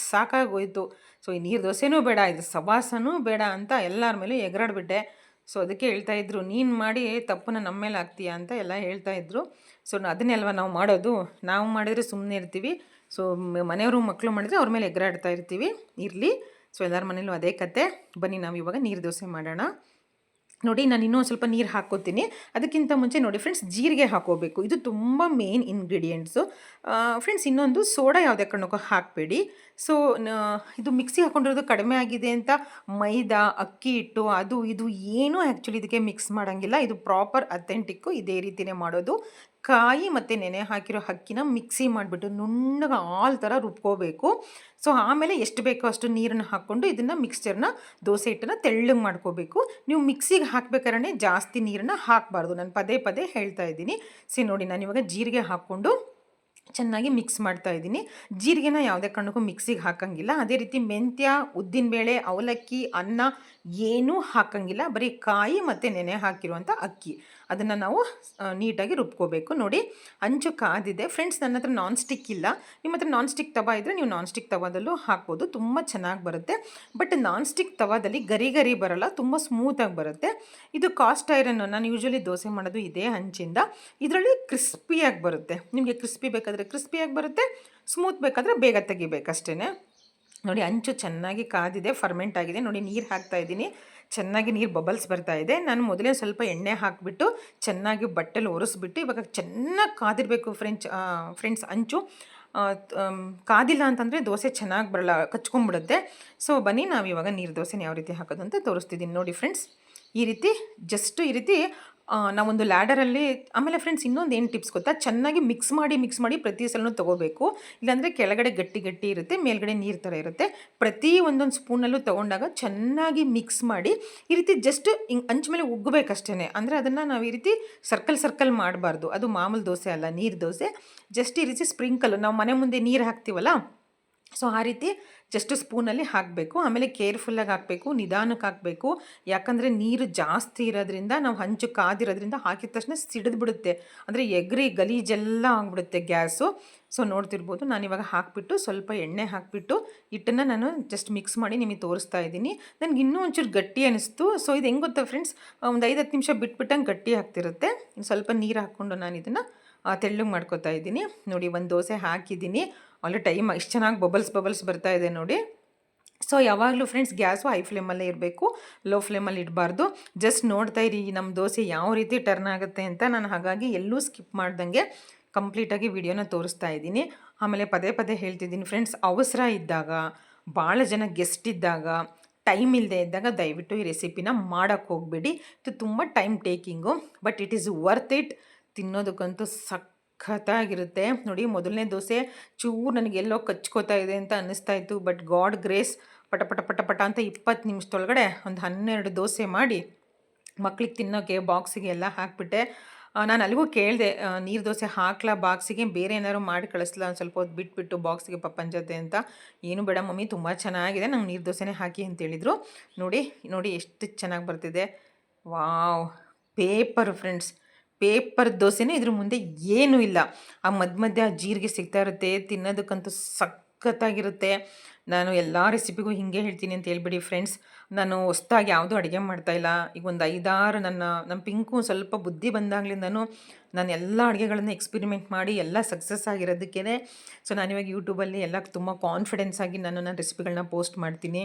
ಸಾಕಾಗೋಯ್ತು. ಸೊ ಈ ನೀರು ದೋಸೆನೂ ಬೇಡ, ಇದು ಸವಾಸನೂ ಬೇಡ ಅಂತ ಎಲ್ಲರ ಮೇಲೂ ಎಗರಾಡ್ಬಿಟ್ಟೆ. ಸೊ ಅದಕ್ಕೆ ಹೇಳ್ತಾಯಿದ್ರು, ನೀನು ಮಾಡಿ ತಪ್ಪನ್ನು ನಮ್ಮ ಮೇಲೆ ಹಾಕ್ತೀಯಾ ಅಂತ ಎಲ್ಲ ಹೇಳ್ತಾಯಿದ್ರು. ಸೊ ಅದನ್ನೇ ಅಲ್ವಾ ನಾವು ಮಾಡೋದು, ನಾವು ಮಾಡಿದರೆ ಸುಮ್ಮನೆ ಇರ್ತೀವಿ. ಸೊ ಮನೆಯವರು ಮಕ್ಕಳು ಮಾಡಿದರೆ ಅವ್ರ ಮೇಲೆ ಎಗರಾಡ್ತಾ ಇರ್ತೀವಿ. ಇರಲಿ, ಸೊ ಎಲ್ಲರ ಮನೇಲೂ ಅದೇ ಕತೆ. ಬನ್ನಿ ನಾವು ಇವಾಗ ನೀರು ದೋಸೆ ಮಾಡೋಣ. ನೋಡಿ ನಾನು ಇನ್ನೂ ಸ್ವಲ್ಪ ನೀರು ಹಾಕ್ಕೋತೀನಿ. ಅದಕ್ಕಿಂತ ಮುಂಚೆ ನೋಡಿ ಫ್ರೆಂಡ್ಸ್, ಜೀರಿಗೆ ಹಾಕೋಬೇಕು, ಇದು ತುಂಬ ಮೇನ್ ಇಂಗ್ರೀಡಿಯೆಂಟ್ಸು. ಫ್ರೆಂಡ್ಸ್ ಇನ್ನೊಂದು ಸೋಡಾ ಯಾವುದೇ ಕಾರಣಕ್ಕೂ ಹಾಕಬೇಡಿ. ಸೊ ಇದು ಮಿಕ್ಸಿ ಹಾಕ್ಕೊಂಡಿರೋದು ಕಡಿಮೆ ಆಗಿದೆ ಅಂತ ಮೈದಾ ಅಕ್ಕಿ ಹಿಟ್ಟು ಅದು ಇದು ಏನೂ ಆ್ಯಕ್ಚುಲಿ ಇದಕ್ಕೆ ಮಿಕ್ಸ್ ಮಾಡೋಂಗಿಲ್ಲ. ಇದು ಪ್ರಾಪರ್ ಅಥೆಂಟಿಕ್ಕು, ಇದೇ ರೀತಿಯೇ ಮಾಡೋದು. ಕಾಯಿ ಮತ್ತು ನೆನೆ ಹಾಕಿರೋ ಅಕ್ಕಿನ ಮಿಕ್ಸಿ ಮಾಡಿಬಿಟ್ಟು ನುಣ್ಣಗೆ ಹಾಲು ಥರ ರುಬ್ಕೋಬೇಕು. ಸೊ ಆಮೇಲೆ ಎಷ್ಟು ಬೇಕೋ ಅಷ್ಟು ನೀರನ್ನು ಹಾಕ್ಕೊಂಡು ಇದನ್ನು ಮಿಕ್ಸ್ಚರ್ನ ದೋಸೆ ಹಿಟ್ಟನ್ನು ತೆಳ್ಳಗೆ ಮಾಡ್ಕೋಬೇಕು. ನೀವು ಮಿಕ್ಸಿಗೆ ಹಾಕ್ಬೇಕಾದ್ರೆ ಜಾಸ್ತಿ ನೀರನ್ನು ಹಾಕಬಾರ್ದು, ನಾನು ಪದೇ ಪದೇ ಹೇಳ್ತಾ ಇದ್ದೀನಿ. ಸಿ ನೋಡಿ ನಾನು ಇವಾಗ ಜೀರಿಗೆ ಹಾಕ್ಕೊಂಡು ಚೆನ್ನಾಗಿ ಮಿಕ್ಸ್ ಮಾಡ್ತಾ ಇದ್ದೀನಿ. ಜೀರಿಗೆನ ಯಾವುದೇ ಕಾರಣಕ್ಕೂ ಮಿಕ್ಸಿಗೆ ಹಾಕಂಗಿಲ್ಲ. ಅದೇ ರೀತಿ ಮೆಂತ್ಯ, ಉದ್ದಿನಬೇಳೆ, ಅವಲಕ್ಕಿ, ಅನ್ನ ಏನೂ ಹಾಕಂಗಿಲ್ಲ. ಬರೀ ಕಾಯಿ ಮತ್ತು ನೆನೆ ಹಾಕಿರುವಂಥ ಅಕ್ಕಿ ಅದನ್ನು ನಾವು ನೀಟಾಗಿ ರುಬ್ಕೋಬೇಕು. ನೋಡಿ ಅಂಚು ಕಾದಿದೆ ಫ್ರೆಂಡ್ಸ್. ನನ್ನ ಹತ್ರ ನಾನ್ ಸ್ಟಿಕ್ ಇಲ್ಲ, ನಿಮ್ಮ ಹತ್ರ ನಾನ್ ಸ್ಟಿಕ್ ತವ ಇದ್ದರೆ ನೀವು ನಾನ್ ಸ್ಟಿಕ್ ತವಾದಲ್ಲೂ ಹಾಕ್ಬೋದು, ತುಂಬ ಚೆನ್ನಾಗಿ ಬರುತ್ತೆ. ಬಟ್ ನಾನ್ ಸ್ಟಿಕ್ ತವಾದಲ್ಲಿ ಗರಿ ಗರಿ ಬರೋಲ್ಲ, ತುಂಬ ಸ್ಮೂತಾಗಿ ಬರುತ್ತೆ. ಇದು ಕಾಸ್ಟ್ ಐರನ್ನು, ನಾನು ಯೂಶ್ವಲಿ ದೋಸೆ ಮಾಡೋದು ಇದೇ ಹಂಚಿಂದ. ಇದರಲ್ಲಿ ಕ್ರಿಸ್ಪಿಯಾಗಿ ಬರುತ್ತೆ. ನಿಮಗೆ ಕ್ರಿಸ್ಪಿ ಬೇಕಾದರೆ ಕ್ರಿಸ್ಪಿಯಾಗಿ ಬರುತ್ತೆ, ಸ್ಮೂತ್ ಬೇಕಾದರೆ ಬೇಗ ತೆಗಿಬೇಕಷ್ಟೇ. ನೋಡಿ ಅಂಚು ಚೆನ್ನಾಗಿ ಕಾದಿದೆ, ಫರ್ಮೆಂಟ್ ಆಗಿದೆ. ನೋಡಿ ನೀರು ಹಾಕ್ತಾಯಿದ್ದೀನಿ, ಚೆನ್ನಾಗಿ ನೀರು ಬಬಲ್ಸ್ ಬರ್ತಾ ಇದೆ. ನಾನು ಮೊದಲೇ ಸ್ವಲ್ಪ ಎಣ್ಣೆ ಹಾಕಿಬಿಟ್ಟು ಚೆನ್ನಾಗಿ ಬಟ್ಟೆಲಿ ಒರೆಸ್ಬಿಟ್ಟು ಇವಾಗ ಚೆನ್ನಾಗಿ ಕಾದಿರಬೇಕು ಫ್ರೆಂಡ್ಸ್. ಅಂಚು ಕಾದಿಲ್ಲ ಅಂತಂದರೆ ದೋಸೆ ಚೆನ್ನಾಗಿ ಬರಲ್ಲ, ಕಚ್ಕೊಂಡ್ಬಿಡುತ್ತೆ. ಸೊ ಬನ್ನಿ ನಾವು ಇವಾಗ ನೀರು ದೋಸೆನ ಯಾವ ರೀತಿ ಹಾಕೋದು ಅಂತ ತೋರಿಸ್ತಿದ್ದೀನಿ. ನೋಡಿ ಫ್ರೆಂಡ್ಸ್, ಈ ರೀತಿ ಜಸ್ಟ್ ಈ ರೀತಿ ನಾವೊಂದು ಲ್ಯಾಡರಲ್ಲಿ. ಆಮೇಲೆ ಫ್ರೆಂಡ್ಸ್ ಇನ್ನೊಂದು ಏನು ಟಿಪ್ಸ್ ಗೊತ್ತಾ, ಚೆನ್ನಾಗಿ ಮಿಕ್ಸ್ ಮಾಡಿ ಪ್ರತಿ ಸಲನೂ ತೊಗೋಬೇಕು. ಇಲ್ಲಾಂದರೆ ಕೆಳಗಡೆ ಗಟ್ಟಿ ಇರುತ್ತೆ, ಮೇಲ್ಗಡೆ ನೀರು ಥರ ಇರುತ್ತೆ. ಪ್ರತಿ ಒಂದೊಂದು ಸ್ಪೂನಲ್ಲೂ ತೊಗೊಂಡಾಗ ಚೆನ್ನಾಗಿ ಮಿಕ್ಸ್ ಮಾಡಿ ಈ ರೀತಿ ಜಸ್ಟ್ ಹಿಂಗೆ ಅಂಚ ಮೇಲೆ ಉಗ್ಗಬೇಕಷ್ಟೇ. ಅಂದರೆ ಅದನ್ನು ನಾವು ಈ ರೀತಿ ಸರ್ಕಲ್ ಮಾಡಬಾರ್ದು, ಅದು ಮಾಮೂಲು ದೋಸೆ ಅಲ್ಲ, ನೀರು ದೋಸೆ. ಜಸ್ಟ್ ಈ ರೀತಿ ಸ್ಪ್ರಿಂಕಲ್, ನಾವು ಮನೆ ಮುಂದೆ ನೀರು ಹಾಕ್ತೀವಲ್ಲ, ಸೊ ಆ ರೀತಿ ಜಸ್ಟ್ ಸ್ಪೂನಲ್ಲಿ ಹಾಕಬೇಕು. ಆಮೇಲೆ ಕೇರ್ಫುಲ್ಲಾಗಿ ಹಾಕಬೇಕು, ನಿಧಾನಕ್ಕೆ ಹಾಕಬೇಕು. ಯಾಕಂದರೆ ನೀರು ಜಾಸ್ತಿ ಇರೋದ್ರಿಂದ, ನಾವು ಹಂಚು ಕಾದಿರೋದ್ರಿಂದ ಹಾಕಿದ ತಕ್ಷಣ ಸಿಡಿದ್ಬಿಡುತ್ತೆ, ಅಂದರೆ ಎಗ್ರಿ ಗಲೀಜೆಲ್ಲ ಆಗಿಬಿಡುತ್ತೆ ಗ್ಯಾಸು. ಸೊ ನೋಡ್ತಿರ್ಬೋದು, ನಾನಿವಾಗ ಹಾಕಿಬಿಟ್ಟು ಸ್ವಲ್ಪ ಎಣ್ಣೆ ಹಾಕಿಬಿಟ್ಟು ಹಿಟ್ಟನ್ನು ನಾನು ಜಸ್ಟ್ ಮಿಕ್ಸ್ ಮಾಡಿ ನಿಮಗೆ ತೋರಿಸ್ತಾ ಇದ್ದೀನಿ. ನನಗೆ ಇನ್ನೂ ಒಂಚೂರು ಗಟ್ಟಿ ಅನ್ನಿಸ್ತು. ಸೊ ಇದು ಹೆಂಗೆ ಗೊತ್ತಾ ಫ್ರೆಂಡ್ಸ್, ಒಂದು 5-10 ನಿಮಿಷ ಬಿಟ್ಬಿಟ್ಟಂಗೆ ಗಟ್ಟಿ ಆಗ್ತಿರುತ್ತೆ. ಸ್ವಲ್ಪ ನೀರು ಹಾಕ್ಕೊಂಡು ನಾನು ಇದನ್ನು ತೆಳ್ಳಗೆ ಮಾಡ್ಕೊತಾ ಇದ್ದೀನಿ. ನೋಡಿ ಒಂದು ದೋಸೆ ಹಾಕಿದ್ದೀನಿ, ಆಲ್ರೆಡಿ ಟೈಮ್ ಇಷ್ಟು ಚೆನ್ನಾಗಿ ಬಬಲ್ಸ್ ಬರ್ತಾ ಇದೆ ನೋಡಿ. ಸೊ ಯಾವಾಗಲೂ ಫ್ರೆಂಡ್ಸ್ ಗ್ಯಾಸು ಹೈ ಫ್ಲೇಮಲ್ಲೇ ಇರಬೇಕು, ಲೋ ಫ್ಲೇಮಲ್ಲಿ ಇಡಬಾರ್ದು. ಜಸ್ಟ್ ನೋಡ್ತಾ ಇರಿ ನಮ್ಮ ದೋಸೆ ಯಾವ ರೀತಿ ಟರ್ನ್ ಆಗುತ್ತೆ ಅಂತ. ನಾನು ಹಾಗಾಗಿ ಎಲ್ಲೂ ಸ್ಕಿಪ್ ಮಾಡ್ದಂಗೆ ಕಂಪ್ಲೀಟಾಗಿ ವಿಡಿಯೋನ ತೋರಿಸ್ತಾ ಇದ್ದೀನಿ. ಆಮೇಲೆ ಪದೇ ಹೇಳ್ತಿದ್ದೀನಿ ಫ್ರೆಂಡ್ಸ್, ಅವಸರ ಇದ್ದಾಗ, ಭಾಳ ಜನ ಗೆಸ್ಟ್ ಇದ್ದಾಗ, ಟೈಮ್ ಇಲ್ಲದೆ ಇದ್ದಾಗ ದಯವಿಟ್ಟು ಈ ರೆಸಿಪಿನ ಮಾಡೋಕ್ಕೆ ಹೋಗಬೇಡಿ. ಇದು ತುಂಬ time taking, but it is worth it. ತಿನ್ನೋದಕ್ಕಂತೂ ಸಖತ್ತಾಗಿರುತ್ತೆ. ನೋಡಿ ಮೊದಲನೇ ದೋಸೆ ಚೂರು ನನಗೆಲ್ಲೋ ಕಚ್ಕೋತಾ ಇದೆ ಅಂತ ಅನ್ನಿಸ್ತಾ ಇತ್ತು. ಬಟ್ ಗಾಡ್ ಗ್ರೇಸ್, ಪಟ ಅಂತ 20 ನಿಮಿಷದೊಳಗಡೆ ಒಂದು 12 ದೋಸೆ ಮಾಡಿ ಮಕ್ಳಿಗೆ ತಿನ್ನೋಕ್ಕೆ ಬಾಕ್ಸಿಗೆ ಎಲ್ಲ ಹಾಕಿಬಿಟ್ಟೆ. ನಾನು ಅಲ್ಲಿಗೂ ಕೇಳಿದೆ, ನೀರು ದೋಸೆ ಹಾಕ್ಲಾ ಬಾಕ್ಸಿಗೆ, ಬೇರೆ ಏನಾದ್ರು ಮಾಡಿ ಕಳಿಸ್ಲಾ ಒಂದು ಸ್ವಲ್ಪ ಹೊತ್ತು ಬಿಟ್ಬಿಟ್ಟು ಬಾಕ್ಸಿಗೆ ಪಪ್ಪನ ಜೊತೆ ಅಂತ. ಏನು ಬೇಡ ಮಮ್ಮಿ, ತುಂಬ ಚೆನ್ನಾಗಿದೆ, ನಂಗೆ ನೀರು ದೋಸೆನೇ ಹಾಕಿ ಅಂತೇಳಿದರು. ನೋಡಿ ಎಷ್ಟು ಚೆನ್ನಾಗಿ ಬರ್ತಿದೆ. ವಾವ್, ಪೇಪರ್ ಫ್ರೆಂಡ್ಸ್, ಪೇಪರ್ ದೋಸೆನೇ ಇದ್ರ ಮುಂದೆ ಏನೂ ಇಲ್ಲ. ಆ ಮಧ್ಯ ಜೀರಿಗೆ ಸಿಗ್ತಾ ಇರುತ್ತೆ, ತಿನ್ನೋದಕ್ಕಂತೂ ಸಖತ್ತಾಗಿರುತ್ತೆ. ನಾನು ಎಲ್ಲ ರೆಸಿಪಿಗೂ ಹೀಗೆ ಹೇಳ್ತೀನಿ ಅಂತ ಹೇಳ್ಬಿಡಿ ಫ್ರೆಂಡ್ಸ್. ನಾನು ಹೊಸ್ದಾಗಿ ಯಾವುದೂ ಅಡುಗೆ ಮಾಡ್ತಾಯಿಲ್ಲ. ಈಗ ಒಂದು 5-6 ನಮ್ಮ ಪಿಂಕು ಸ್ವಲ್ಪ ಬುದ್ಧಿ ಬಂದಾಗ್ಲಿಂದನೂ ನಾನು ಎಲ್ಲ ಅಡುಗೆಗಳನ್ನ ಎಕ್ಸ್ಪೆರಿಮೆಂಟ್ ಮಾಡಿ ಎಲ್ಲ ಸಕ್ಸಸ್ ಆಗಿರೋದಕ್ಕೇ ಸೊ ನಾನಿವಾಗ ಯೂಟ್ಯೂಬಲ್ಲಿ ಎಲ್ಲ ತುಂಬ ಕಾನ್ಫಿಡೆನ್ಸ್ ಆಗಿ ನನ್ನ ರೆಸಿಪಿಗಳನ್ನ ಪೋಸ್ಟ್ ಮಾಡ್ತೀನಿ.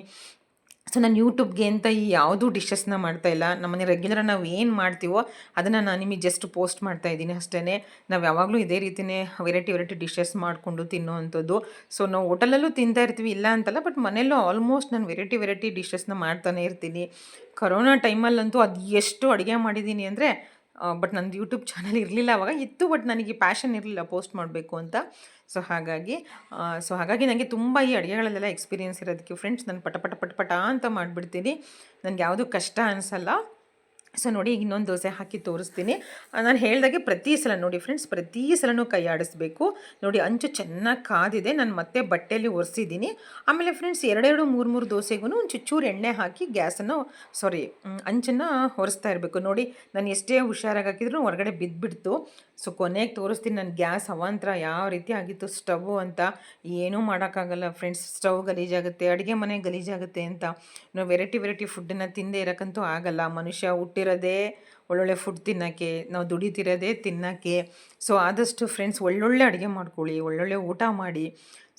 ಸೊ ನಾನು ಯೂಟ್ಯೂಬ್ಗೆ ಅಂತ ಈ ಯಾವುದೂ ಡಿಶಸ್ನ ಮಾಡ್ತಾಯಿಲ್ಲ. ನಮ್ಮನೆ ರೆಗ್ಯುಲರ್ ನಾವು ಏನು ಮಾಡ್ತೀವೋ ಅದನ್ನು ನಾನು ನಿಮಗೆ ಜಸ್ಟ್ ಪೋಸ್ಟ್ ಮಾಡ್ತಾ ಇದ್ದೀನಿ ಅಷ್ಟೇ. ನಾವು ಯಾವಾಗಲೂ ಇದೇ ರೀತಿಯೇ ವೆರೈಟಿ ಡಿಶಸ್ ಮಾಡಿಕೊಂಡು ತಿನ್ನೋವಂಥದ್ದು. ಸೊ ನಾವು ಹೋಟೆಲಲ್ಲೂ ತಿಂತಾ ಇರ್ತೀವಿ, ಇಲ್ಲ ಅಂತಲ್ಲ, ಬಟ್ ಮನೆಯಲ್ಲೂ ಆಲ್ಮೋಸ್ಟ್ ನಾನು ವೆರೈಟಿ ಡಿಶಸ್ನ ಮಾಡ್ತಾನೆ ಇರ್ತೀನಿ. ಕರೋನಾ ಟೈಮಲ್ಲಂತೂ ಅದು ಎಷ್ಟು ಅಡುಗೆ ಮಾಡಿದ್ದೀನಿ ಅಂದರೆ, ಬಟ್ ನಂದು ಯೂಟ್ಯೂಬ್ ಚಾನಲ್ ಇರಲಿಲ್ಲ ಆವಾಗ. ಇತ್ತು, ಬಟ್ ನನಗೆ ಪ್ಯಾಷನ್ ಇರಲಿಲ್ಲ ಪೋಸ್ಟ್ ಮಾಡಬೇಕು ಅಂತ. ಸೊ ಹಾಗಾಗಿ ನನಗೆ ತುಂಬ ಈ ಅಡುಗೆಗಳಲ್ಲೆಲ್ಲ ಎಕ್ಸ್ಪೀರಿಯೆನ್ಸ್ ಇರೋದಕ್ಕೆ ಫ್ರೆಂಡ್ಸ್ ನಾನು ಪಟ ಅಂತ ಮಾಡಿಬಿಡ್ತೀನಿ. ನನಗೆ ಯಾವುದೂ ಕಷ್ಟ ಅನಿಸಲ್ಲ. ಸೊ ನೋಡಿ, ಈಗ ಇನ್ನೊಂದು ದೋಸೆ ಹಾಕಿ ತೋರಿಸ್ತೀನಿ. ನಾನು ಹೇಳ್ದಾಗೆ ಪ್ರತಿ ಸಲ ನೋಡಿ ಫ್ರೆಂಡ್ಸ್, ಪ್ರತಿ ಸಲನೂ ಕೈ ಆಡಿಸ್ಬೇಕು. ನೋಡಿ, ಅಂಚು ಚೆನ್ನಾಗಿ ಕಾದಿದೆ. ನಾನು ಮತ್ತೆ ಬಟ್ಟೆಯಲ್ಲಿ ಒರೆಸಿದ್ದೀನಿ. ಆಮೇಲೆ ಫ್ರೆಂಡ್ಸ್ 2-3 ದೋಸೆಗೂ ಒಂದು ಚೂರು ಎಣ್ಣೆ ಹಾಕಿ ಗ್ಯಾಸನ್ನು ಅಂಚನ್ನು ಒರೆಸ್ತಾ ಇರಬೇಕು. ನೋಡಿ, ನಾನು ಎಷ್ಟೇ ಹುಷಾರಾಗಿ ಹಾಕಿದ್ರು ಹೊರಗಡೆ ಬಿದ್ದುಬಿಡ್ತು. ಸೊ ಕೊನೆಗೆ ತೋರಿಸ್ತೀನಿ ನನ್ನ ಗ್ಯಾಸ್ ಅವಾಂತರ ಯಾವ ರೀತಿ ಆಗಿತ್ತು ಸ್ಟವ್ ಅಂತ. ಏನೂ ಮಾಡೋಕ್ಕಾಗಲ್ಲ ಫ್ರೆಂಡ್ಸ್, ಸ್ಟವ್ ಗಲೀಜಾಗುತ್ತೆ, ಅಡುಗೆ ಮನೆ ಗಲೀಜಾಗುತ್ತೆ ಅಂತ. ನಾವು ವೆರೈಟಿ ಫುಡ್ಡನ್ನು ತಿಂದೇ ಇರೋಕ್ಕಂತೂ ಆಗಲ್ಲ. ಮನುಷ್ಯ ಹುಟ್ಟಿರೋದೇ ಒಳ್ಳೊಳ್ಳೆ ಫುಡ್ ತಿನ್ನೋಕ್ಕೆ, ನಾವು ದುಡಿತಿರೋದೇ ತಿನ್ನೋಕ್ಕೆ. ಸೊ ಆದಷ್ಟು ಫ್ರೆಂಡ್ಸ್ ಒಳ್ಳೊಳ್ಳೆ ಅಡುಗೆ ಮಾಡ್ಕೊಳ್ಳಿ, ಒಳ್ಳೊಳ್ಳೆ ಊಟ ಮಾಡಿ.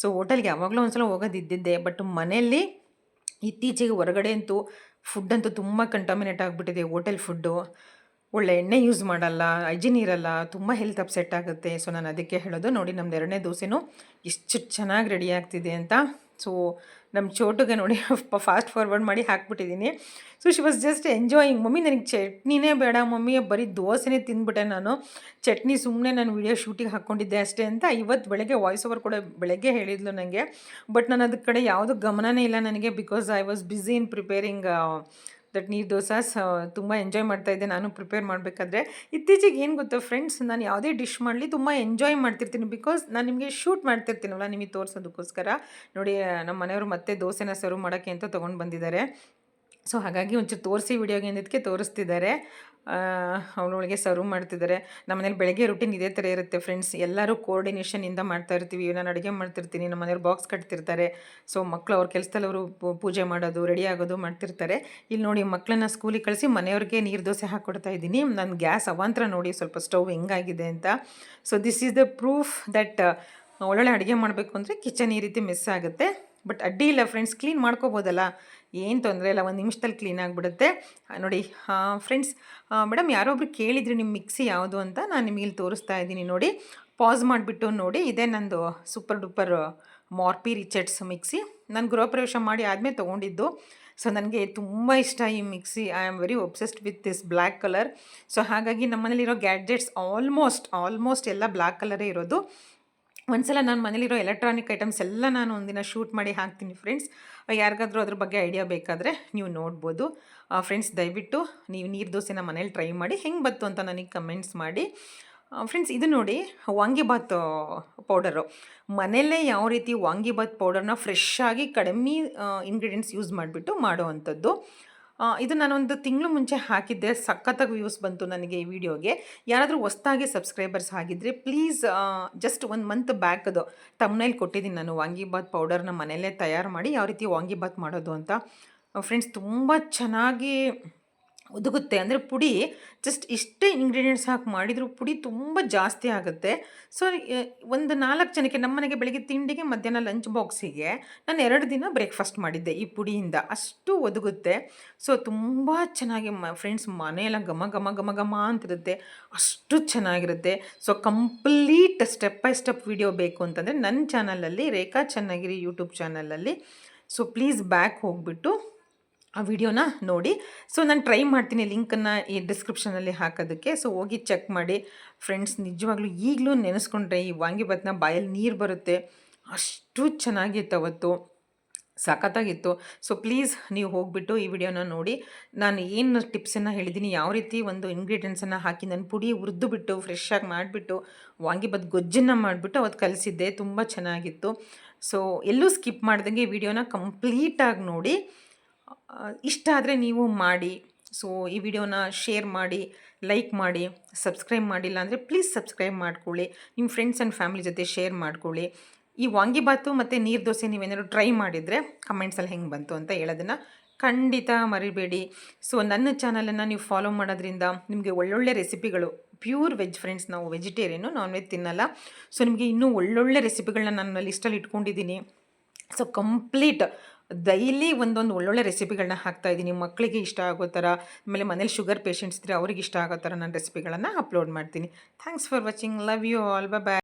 ಸೊ ಹೋಟೆಲ್ಗೆ ಯಾವಾಗಲೂ ಒಂದ್ಸಲ ಹೋಗೋದಿದ್ದಿದ್ದೆ, ಬಟ್ ಮನೆಯಲ್ಲಿ ಇತ್ತೀಚೆಗೆ ಹೊರಗಡೆ ಅಂತೂ ಫುಡ್ಡಂತೂ ತುಂಬ ಕಂಟಾಮಿನೇಟ್ ಆಗಿಬಿಟ್ಟಿದೆ. ಹೋಟೆಲ್ ಫುಡ್ಡು ಒಳ್ಳೆ ಎಣ್ಣೆ ಯೂಸ್ ಮಾಡಲ್ಲ, ಹೈಜಿನ್ ಇರಲ್ಲ, ತುಂಬ ಹೆಲ್ತ್ ಅಪ್ಸೆಟ್ ಆಗುತ್ತೆ. ಸೊ ನಾನು ಅದಕ್ಕೆ ಹೇಳೋದು. ನೋಡಿ, ನಮ್ದು 2ನೇ ದೋಸೆನೂ ಎಷ್ಟು ಚೆನ್ನಾಗಿ ರೆಡಿ ಆಗ್ತಿದೆ ಅಂತ. ಸೊ ನಮ್ಮ ಚೋಟುಗೆ ನೋಡಿ ಫಾಸ್ಟ್ ಫಾರ್ವರ್ಡ್ ಮಾಡಿ ಹಾಕ್ಬಿಟ್ಟಿದ್ದೀನಿ. So she was just enjoying. Mummy ನನಗೆ ಚಟ್ನಿನೇ ಬೇಡ ಮಮ್ಮಿ, ಬರೀ ದೋಸೆನೇ ತಿಂದ್ಬಿಟ್ಟೆ ನಾನು. ಚಟ್ನಿ ಸುಮ್ಮನೆ ನಾನು ವಿಡಿಯೋ ಶೂಟಿಗೆ ಹಾಕ್ಕೊಂಡಿದ್ದೆ ಅಷ್ಟೇ ಅಂತ ಇವತ್ತು ಬೆಳಗ್ಗೆ ವಾಯ್ಸ್ ಓವರ್ ಕೂಡ ಬೆಳಗ್ಗೆ ಹೇಳಿದ್ಲು ನನಗೆ. ಬಟ್ ನಾನು ಅದಕ್ಕೆ ಕಡೆ ಯಾವುದೂ ಗಮನನೇ ಇಲ್ಲ ನನಗೆ, because I was busy in preparing that ನೀರು ದೋಸಾಸ್. ತುಂಬ ಎಂಜಾಯ್ ಮಾಡ್ತಾಯಿದ್ದೆ ನಾನು ಪ್ರಿಪೇರ್ ಮಾಡಬೇಕಾದ್ರೆ. ಇತ್ತೀಚೆಗೆ ಏನು ಗೊತ್ತಾ ಫ್ರೆಂಡ್ಸ್, ನಾನು ಯಾವುದೇ ಡಿಶ್ ಮಾಡಲಿ ತುಂಬ ಎಂಜಾಯ್ ಮಾಡ್ತಿರ್ತೀನಿ, ಬಿಕಾಸ್ ನಾನು ನಿಮಗೆ ಶೂಟ್ ಮಾಡ್ತಿರ್ತೀನಲ್ಲ ನಿಮಗೆ ತೋರಿಸೋದಕ್ಕೋಸ್ಕರ. ನೋಡಿ, ನಮ್ಮ ಮನೆಯವರು ಮತ್ತೆ ದೋಸೆನ ಸರ್ವ್ ಮಾಡೋಕ್ಕೆ ಅಂತ ತೊಗೊಂಡು ಬಂದಿದ್ದಾರೆ. ಸೊ ಹಾಗಾಗಿ ಒಂಚೂರು ತೋರಿಸಿ ವಿಡಿಯೋಗೆ ಅಂದಿದ್ದಕ್ಕೆ ತೋರಿಸ್ತಿದ್ದಾರೆ. ಅವಳೊಳಗೆ ಸರ್ವ್ ಮಾಡ್ತಿದ್ದಾರೆ. ನಮ್ಮನೇಲಿ ಬೆಳಗ್ಗೆ ರೂಟೀನ್ ಇದೇ ಥರ ಇರುತ್ತೆ ಫ್ರೆಂಡ್ಸ್. ಎಲ್ಲರೂ ಕೋಆರ್ಡಿನೇಷನಿಂದ ಮಾಡ್ತಾ ಇರ್ತೀವಿ. ನಾನು ಅಡುಗೆ ಮಾಡ್ತಿರ್ತೀನಿ, ನಮ್ಮ ಮನೆಯವ್ರು ಬಾಕ್ಸ್ ಕಟ್ತಿರ್ತಾರೆ. ಸೊ ಮಕ್ಕಳು ಅವ್ರ ಕೆಲಸದಲ್ಲಿ ಅವರು ಪೂಜೆ ಮಾಡೋದು, ರೆಡಿ ಆಗೋದು ಮಾಡ್ತಿರ್ತಾರೆ. ಇಲ್ಲಿ ನೋಡಿ, ಮಕ್ಕಳನ್ನ ಸ್ಕೂಲಿಗೆ ಕಳಿಸಿ ಮನೆಯವ್ರಿಗೆ ನೀರು ದೋಸೆ ಹಾಕ್ಕೊಡ್ತಾ ಇದ್ದೀನಿ. ನನ್ನ ಗ್ಯಾಸ್ ಅವಾಂತರ ನೋಡಿ ಸ್ವಲ್ಪ ಸ್ಟವ್ ಹೆಂಗಾಗಿದೆ ಅಂತ. So this is the proof that ಒಳ್ಳೊಳ್ಳೆ ಅಡುಗೆ ಮಾಡಬೇಕು ಅಂದರೆ ಕಿಚನ್ ಈ ರೀತಿ ಮಿಸ್ ಆಗುತ್ತೆ. ಬಟ್ ಅಡ್ಡಿ ಇಲ್ಲ ಫ್ರೆಂಡ್ಸ್, ಕ್ಲೀನ್ ಮಾಡ್ಕೋಬೋದಲ್ಲ, ಏನು ತೊಂದರೆ ಇಲ್ಲ, 1 ನಿಮಿಷದಲ್ಲಿ ಕ್ಲೀನ್ ಆಗಿಬಿಡುತ್ತೆ. ನೋಡಿ ಫ್ರೆಂಡ್ಸ್, ಮೇಡಮ್ ಯಾರೊಬ್ರು ಕೇಳಿದ್ರಿ ನಿಮ್ಮ ಮಿಕ್ಸಿ ಯಾವುದು ಅಂತ, ನಾನು ನಿಮಗೆ ಇಲ್ಲಿ ತೋರಿಸ್ತಾ ಇದ್ದೀನಿ. ನೋಡಿ, ಪಾಸ್ ಮಾಡಿಬಿಟ್ಟು ನೋಡಿ, ಇದೇ ನಂದು ಸೂಪರ್ ಡೂಪರ್ ಮಾರ್ಪಿ ರಿಚರ್ಡ್ಸ್ ಮಿಕ್ಸಿ. ನಾನು ಗೃಹ ಪ್ರವೇಶ ಮಾಡಿ ಆದಮೇಲೆ ತೊಗೊಂಡಿದ್ದು. ಸೊ ನನಗೆ ತುಂಬ ಇಷ್ಟ ಈ mixie. I am very obsessed with this black colour. So ಹಾಗಾಗಿ ನಮ್ಮ ಮನೇಲಿರೋ ಗ್ಯಾಡ್ಜೆಟ್ಸ್ ಆಲ್ಮೋಸ್ಟ್ ಎಲ್ಲ ಬ್ಲ್ಯಾಕ್ ಕಲರೇ ಇರೋದು. ಒಂದ್ಸಲ ನಾನು ಮನೇಲಿರೋ ಎಲೆಕ್ಟ್ರಾನಿಕ್ ಐಟಮ್ಸ್ ಎಲ್ಲ ನಾನು ಒಂದಿನ ಶೂಟ್ ಮಾಡಿ ಹಾಕ್ತೀನಿ ಫ್ರೆಂಡ್ಸ್. ಯಾರಿಗಾದರೂ ಅದ್ರ ಬಗ್ಗೆ ಐಡಿಯಾ ಬೇಕಾದರೆ ನೀವು ನೋಡ್ಬೋದು. ಫ್ರೆಂಡ್ಸ್, ದಯವಿಟ್ಟು ನೀವು ನೀರು ದೋಸೆನ ಮನೇಲಿ ಟ್ರೈ ಮಾಡಿ, ಹೆಂಗೆ ಬಂತು ಅಂತ ನನಗೆ ಕಮೆಂಟ್ಸ್ ಮಾಡಿ. ಫ್ರೆಂಡ್ಸ್, ಇದು ನೋಡಿ ವಾಂಗಿಬಾತ್ ಪೌಡರು. ಮನೆಯಲ್ಲೇ ಯಾವ ರೀತಿ ವಾಂಗಿಬಾತ್ ಪೌಡರ್ನ ಫ್ರೆಶ್ ಆಗಿ ಕಡಿಮೆ ಇಂಗ್ರೀಡಿಯೆಂಟ್ಸ್ ಯೂಸ್ ಮಾಡಿಬಿಟ್ಟು ಮಾಡೋ ಅಂಥದ್ದು. ಇದು ನಾನೊಂದು ತಿಂಗಳು ಮುಂಚೆ ಹಾಕಿದ್ದೆ, ಸಖತ್ತಾಗಿ ವ್ಯೂಸ್ ಬಂತು ನನಗೆ ಈ ವಿಡಿಯೋಗೆ. ಯಾರಾದರೂ ಹೊಸ್ದಾಗಿ ಸಬ್ಸ್ಕ್ರೈಬರ್ಸ್ ಆಗಿದ್ದರೆ ಪ್ಲೀಸ್, ಜಸ್ಟ್ 1 ಮಂತ್ ಬ್ಯಾಕದು ತಮ್ನೈಲ್ ಕೊಟ್ಟಿದ್ದೀನಿ ನಾನು. ವಾಂಗಿಬಾತ್ ಪೌಡರ್ನ ಮನೆಯಲ್ಲೇ ತಯಾರು ಮಾಡಿ ಯಾವ ರೀತಿ ವಾಂಗಿಬಾತ್ ಮಾಡೋದು ಅಂತ. ಫ್ರೆಂಡ್ಸ್, ತುಂಬ ಚೆನ್ನಾಗಿ ಒದಗುತ್ತೆ. ಅಂದರೆ ಪುಡಿ ಜಸ್ಟ್ ಇಷ್ಟೇ ಇಂಗ್ರೀಡಿಯೆಂಟ್ಸ್ ಹಾಕಿ ಮಾಡಿದರೂ ಪುಡಿ ತುಂಬ ಜಾಸ್ತಿ ಆಗುತ್ತೆ. ಸೊ ಒಂದು 4 ಜನಕ್ಕೆ ನಮ್ಮ ಮನೆಗೆ ಬೆಳಗ್ಗೆ ತಿಂಡಿಗೆ, ಮಧ್ಯಾಹ್ನ ಲಂಚ್ ಬಾಕ್ಸಿಗೆ ನಾನು 2 ದಿನ ಬ್ರೇಕ್ಫಾಸ್ಟ್ ಮಾಡಿದ್ದೆ ಈ ಪುಡಿಯಿಂದ. ಅಷ್ಟು ಒದಗುತ್ತೆ. ಸೊ ತುಂಬ ಚೆನ್ನಾಗಿ ಫ್ರೆಂಡ್ಸ್, ಮನೆಯೆಲ್ಲ ಘಮ ಅಂತಿರುತ್ತೆ, ಅಷ್ಟು ಚೆನ್ನಾಗಿರುತ್ತೆ. So complete step by step video ಬೇಕು ಅಂತಂದರೆ ನನ್ನ ಚಾನಲಲ್ಲಿ, ರೇಖಾ ಚನ್ನಗಿರಿ ಯೂಟ್ಯೂಬ್ ಚಾನಲಲ್ಲಿ. ಸೊ ಪ್ಲೀಸ್ ಬ್ಯಾಕ್ ಹೋಗಿಬಿಟ್ಟು ಆ ವಿಡಿಯೋನ ನೋಡಿ. ಸೊ ನಾನು ಟ್ರೈ ಮಾಡ್ತೀನಿ ಲಿಂಕನ್ನು ಈ ಡಿಸ್ಕ್ರಿಪ್ಷನಲ್ಲಿ ಹಾಕೋದಕ್ಕೆ. ಸೊ ಹೋಗಿ ಚೆಕ್ ಮಾಡಿ ಫ್ರೆಂಡ್ಸ್. ನಿಜವಾಗ್ಲೂ ಈಗಲೂ ನೆನೆಸ್ಕೊಂಡ್ರೆ ಈ ವಾಂಗಿಬಾತ್ನ ಬಾಯಲ್ಲಿ ನೀರು ಬರುತ್ತೆ, ಅಷ್ಟು ಚೆನ್ನಾಗಿತ್ತು ಅವತ್ತು, ಸಖತ್ತಾಗಿತ್ತು. ಸೊ ಪ್ಲೀಸ್ ನೀವು ಹೋಗಿಬಿಟ್ಟು ಈ ವಿಡಿಯೋನ ನೋಡಿ. ನಾನು ಏನು ಟಿಪ್ಸನ್ನು ಹೇಳಿದ್ದೀನಿ, ಯಾವ ರೀತಿ ಒಂದು ಇಂಗ್ರೀಡಿಯೆಂಟ್ಸನ್ನು ಹಾಕಿ ನಾನು ಪುಡಿ ಹುರಿದುಬಿಟ್ಟು ಫ್ರೆಶ್ಶಾಗಿ ಮಾಡಿಬಿಟ್ಟು ವಾಂಗಿಬಾತ್ ಗೊಜ್ಜನ್ನು ಮಾಡಿಬಿಟ್ಟು ಅವತ್ತು ಕಲಿಸಿದ್ದೆ, ತುಂಬ ಚೆನ್ನಾಗಿತ್ತು. ಸೊ ಎಲ್ಲೂ ಸ್ಕಿಪ್ ಮಾಡ್ದಂಗೆ ಈ ವಿಡಿಯೋನ ಕಂಪ್ಲೀಟಾಗಿ ನೋಡಿ. ಇಷ್ಟ ಆದರೆ ನೀವು ಮಾಡಿ. ಸೊ ಈ ವಿಡಿಯೋನ ಶೇರ್ ಮಾಡಿ, ಲೈಕ್ ಮಾಡಿ, ಸಬ್ಸ್ಕ್ರೈಬ್ ಮಾಡಿಲ್ಲ ಅಂದರೆ ಪ್ಲೀಸ್ ಸಬ್ಸ್ಕ್ರೈಬ್ ಮಾಡ್ಕೊಳ್ಳಿ. ನಿಮ್ಮ ಫ್ರೆಂಡ್ಸ್ ಆ್ಯಂಡ್ ಫ್ಯಾಮಿಲಿ ಜೊತೆ ಶೇರ್ ಮಾಡ್ಕೊಳ್ಳಿ. ಈ ವಾಂಗಿಬಾತು ಮತ್ತು ನೀರು ದೋಸೆ ನೀವೇನಾದ್ರು ಟ್ರೈ ಮಾಡಿದರೆ ಕಮೆಂಟ್ಸಲ್ಲಿ ಹೆಂಗೆ ಬಂತು ಅಂತ ಹೇಳೋದನ್ನು ಖಂಡಿತ ಮರಿಬೇಡಿ. ಸೊ ನನ್ನ ಚಾನಲನ್ನು ನೀವು ಫಾಲೋ ಮಾಡೋದ್ರಿಂದ ನಿಮಗೆ ಒಳ್ಳೊಳ್ಳೆ ರೆಸಿಪಿಗಳು, ಪ್ಯೂರ್ ವೆಜ್ ಫ್ರೆಂಡ್ಸ್, ನಾವು ವೆಜಿಟೇರಿಯನು, ನಾನ್ ವೆಜ್ ತಿನ್ನಲ್ಲ. ಸೊ ನಿಮಗೆ ಇನ್ನೂ ಒಳ್ಳೊಳ್ಳೆ ರೆಸಿಪಿಗಳನ್ನ ನಾನು ಲಿಸ್ಟಲ್ಲಿ ಇಟ್ಕೊಂಡಿದ್ದೀನಿ. ಸೊ ಕಂಪ್ಲೀಟ್ ಡೈಲಿ ಒಂದೊಂದು ಒಳ್ಳೊಳ್ಳೆ ರೆಸಿಪಿಗಳನ್ನ ಹಾಕ್ತಾಯಿದ್ದೀನಿ. ಮಕ್ಕಳಿಗೆ ಇಷ್ಟ ಆಗೋ ಥರ, ಆಮೇಲೆ ಮನೇಲಿ ಶುಗರ್ ಪೇಷಂಟ್ಸ್ ಇದ್ದರೆ ಅವ್ರಿಗೆ ಇಷ್ಟ ಆಗೋ ಥರ ನಾನು ರೆಸಿಪಿಗಳನ್ನು ಅಪ್ಲೋಡ್ ಮಾಡ್ತೀನಿ. Thanks for watching. Love you all. Bye.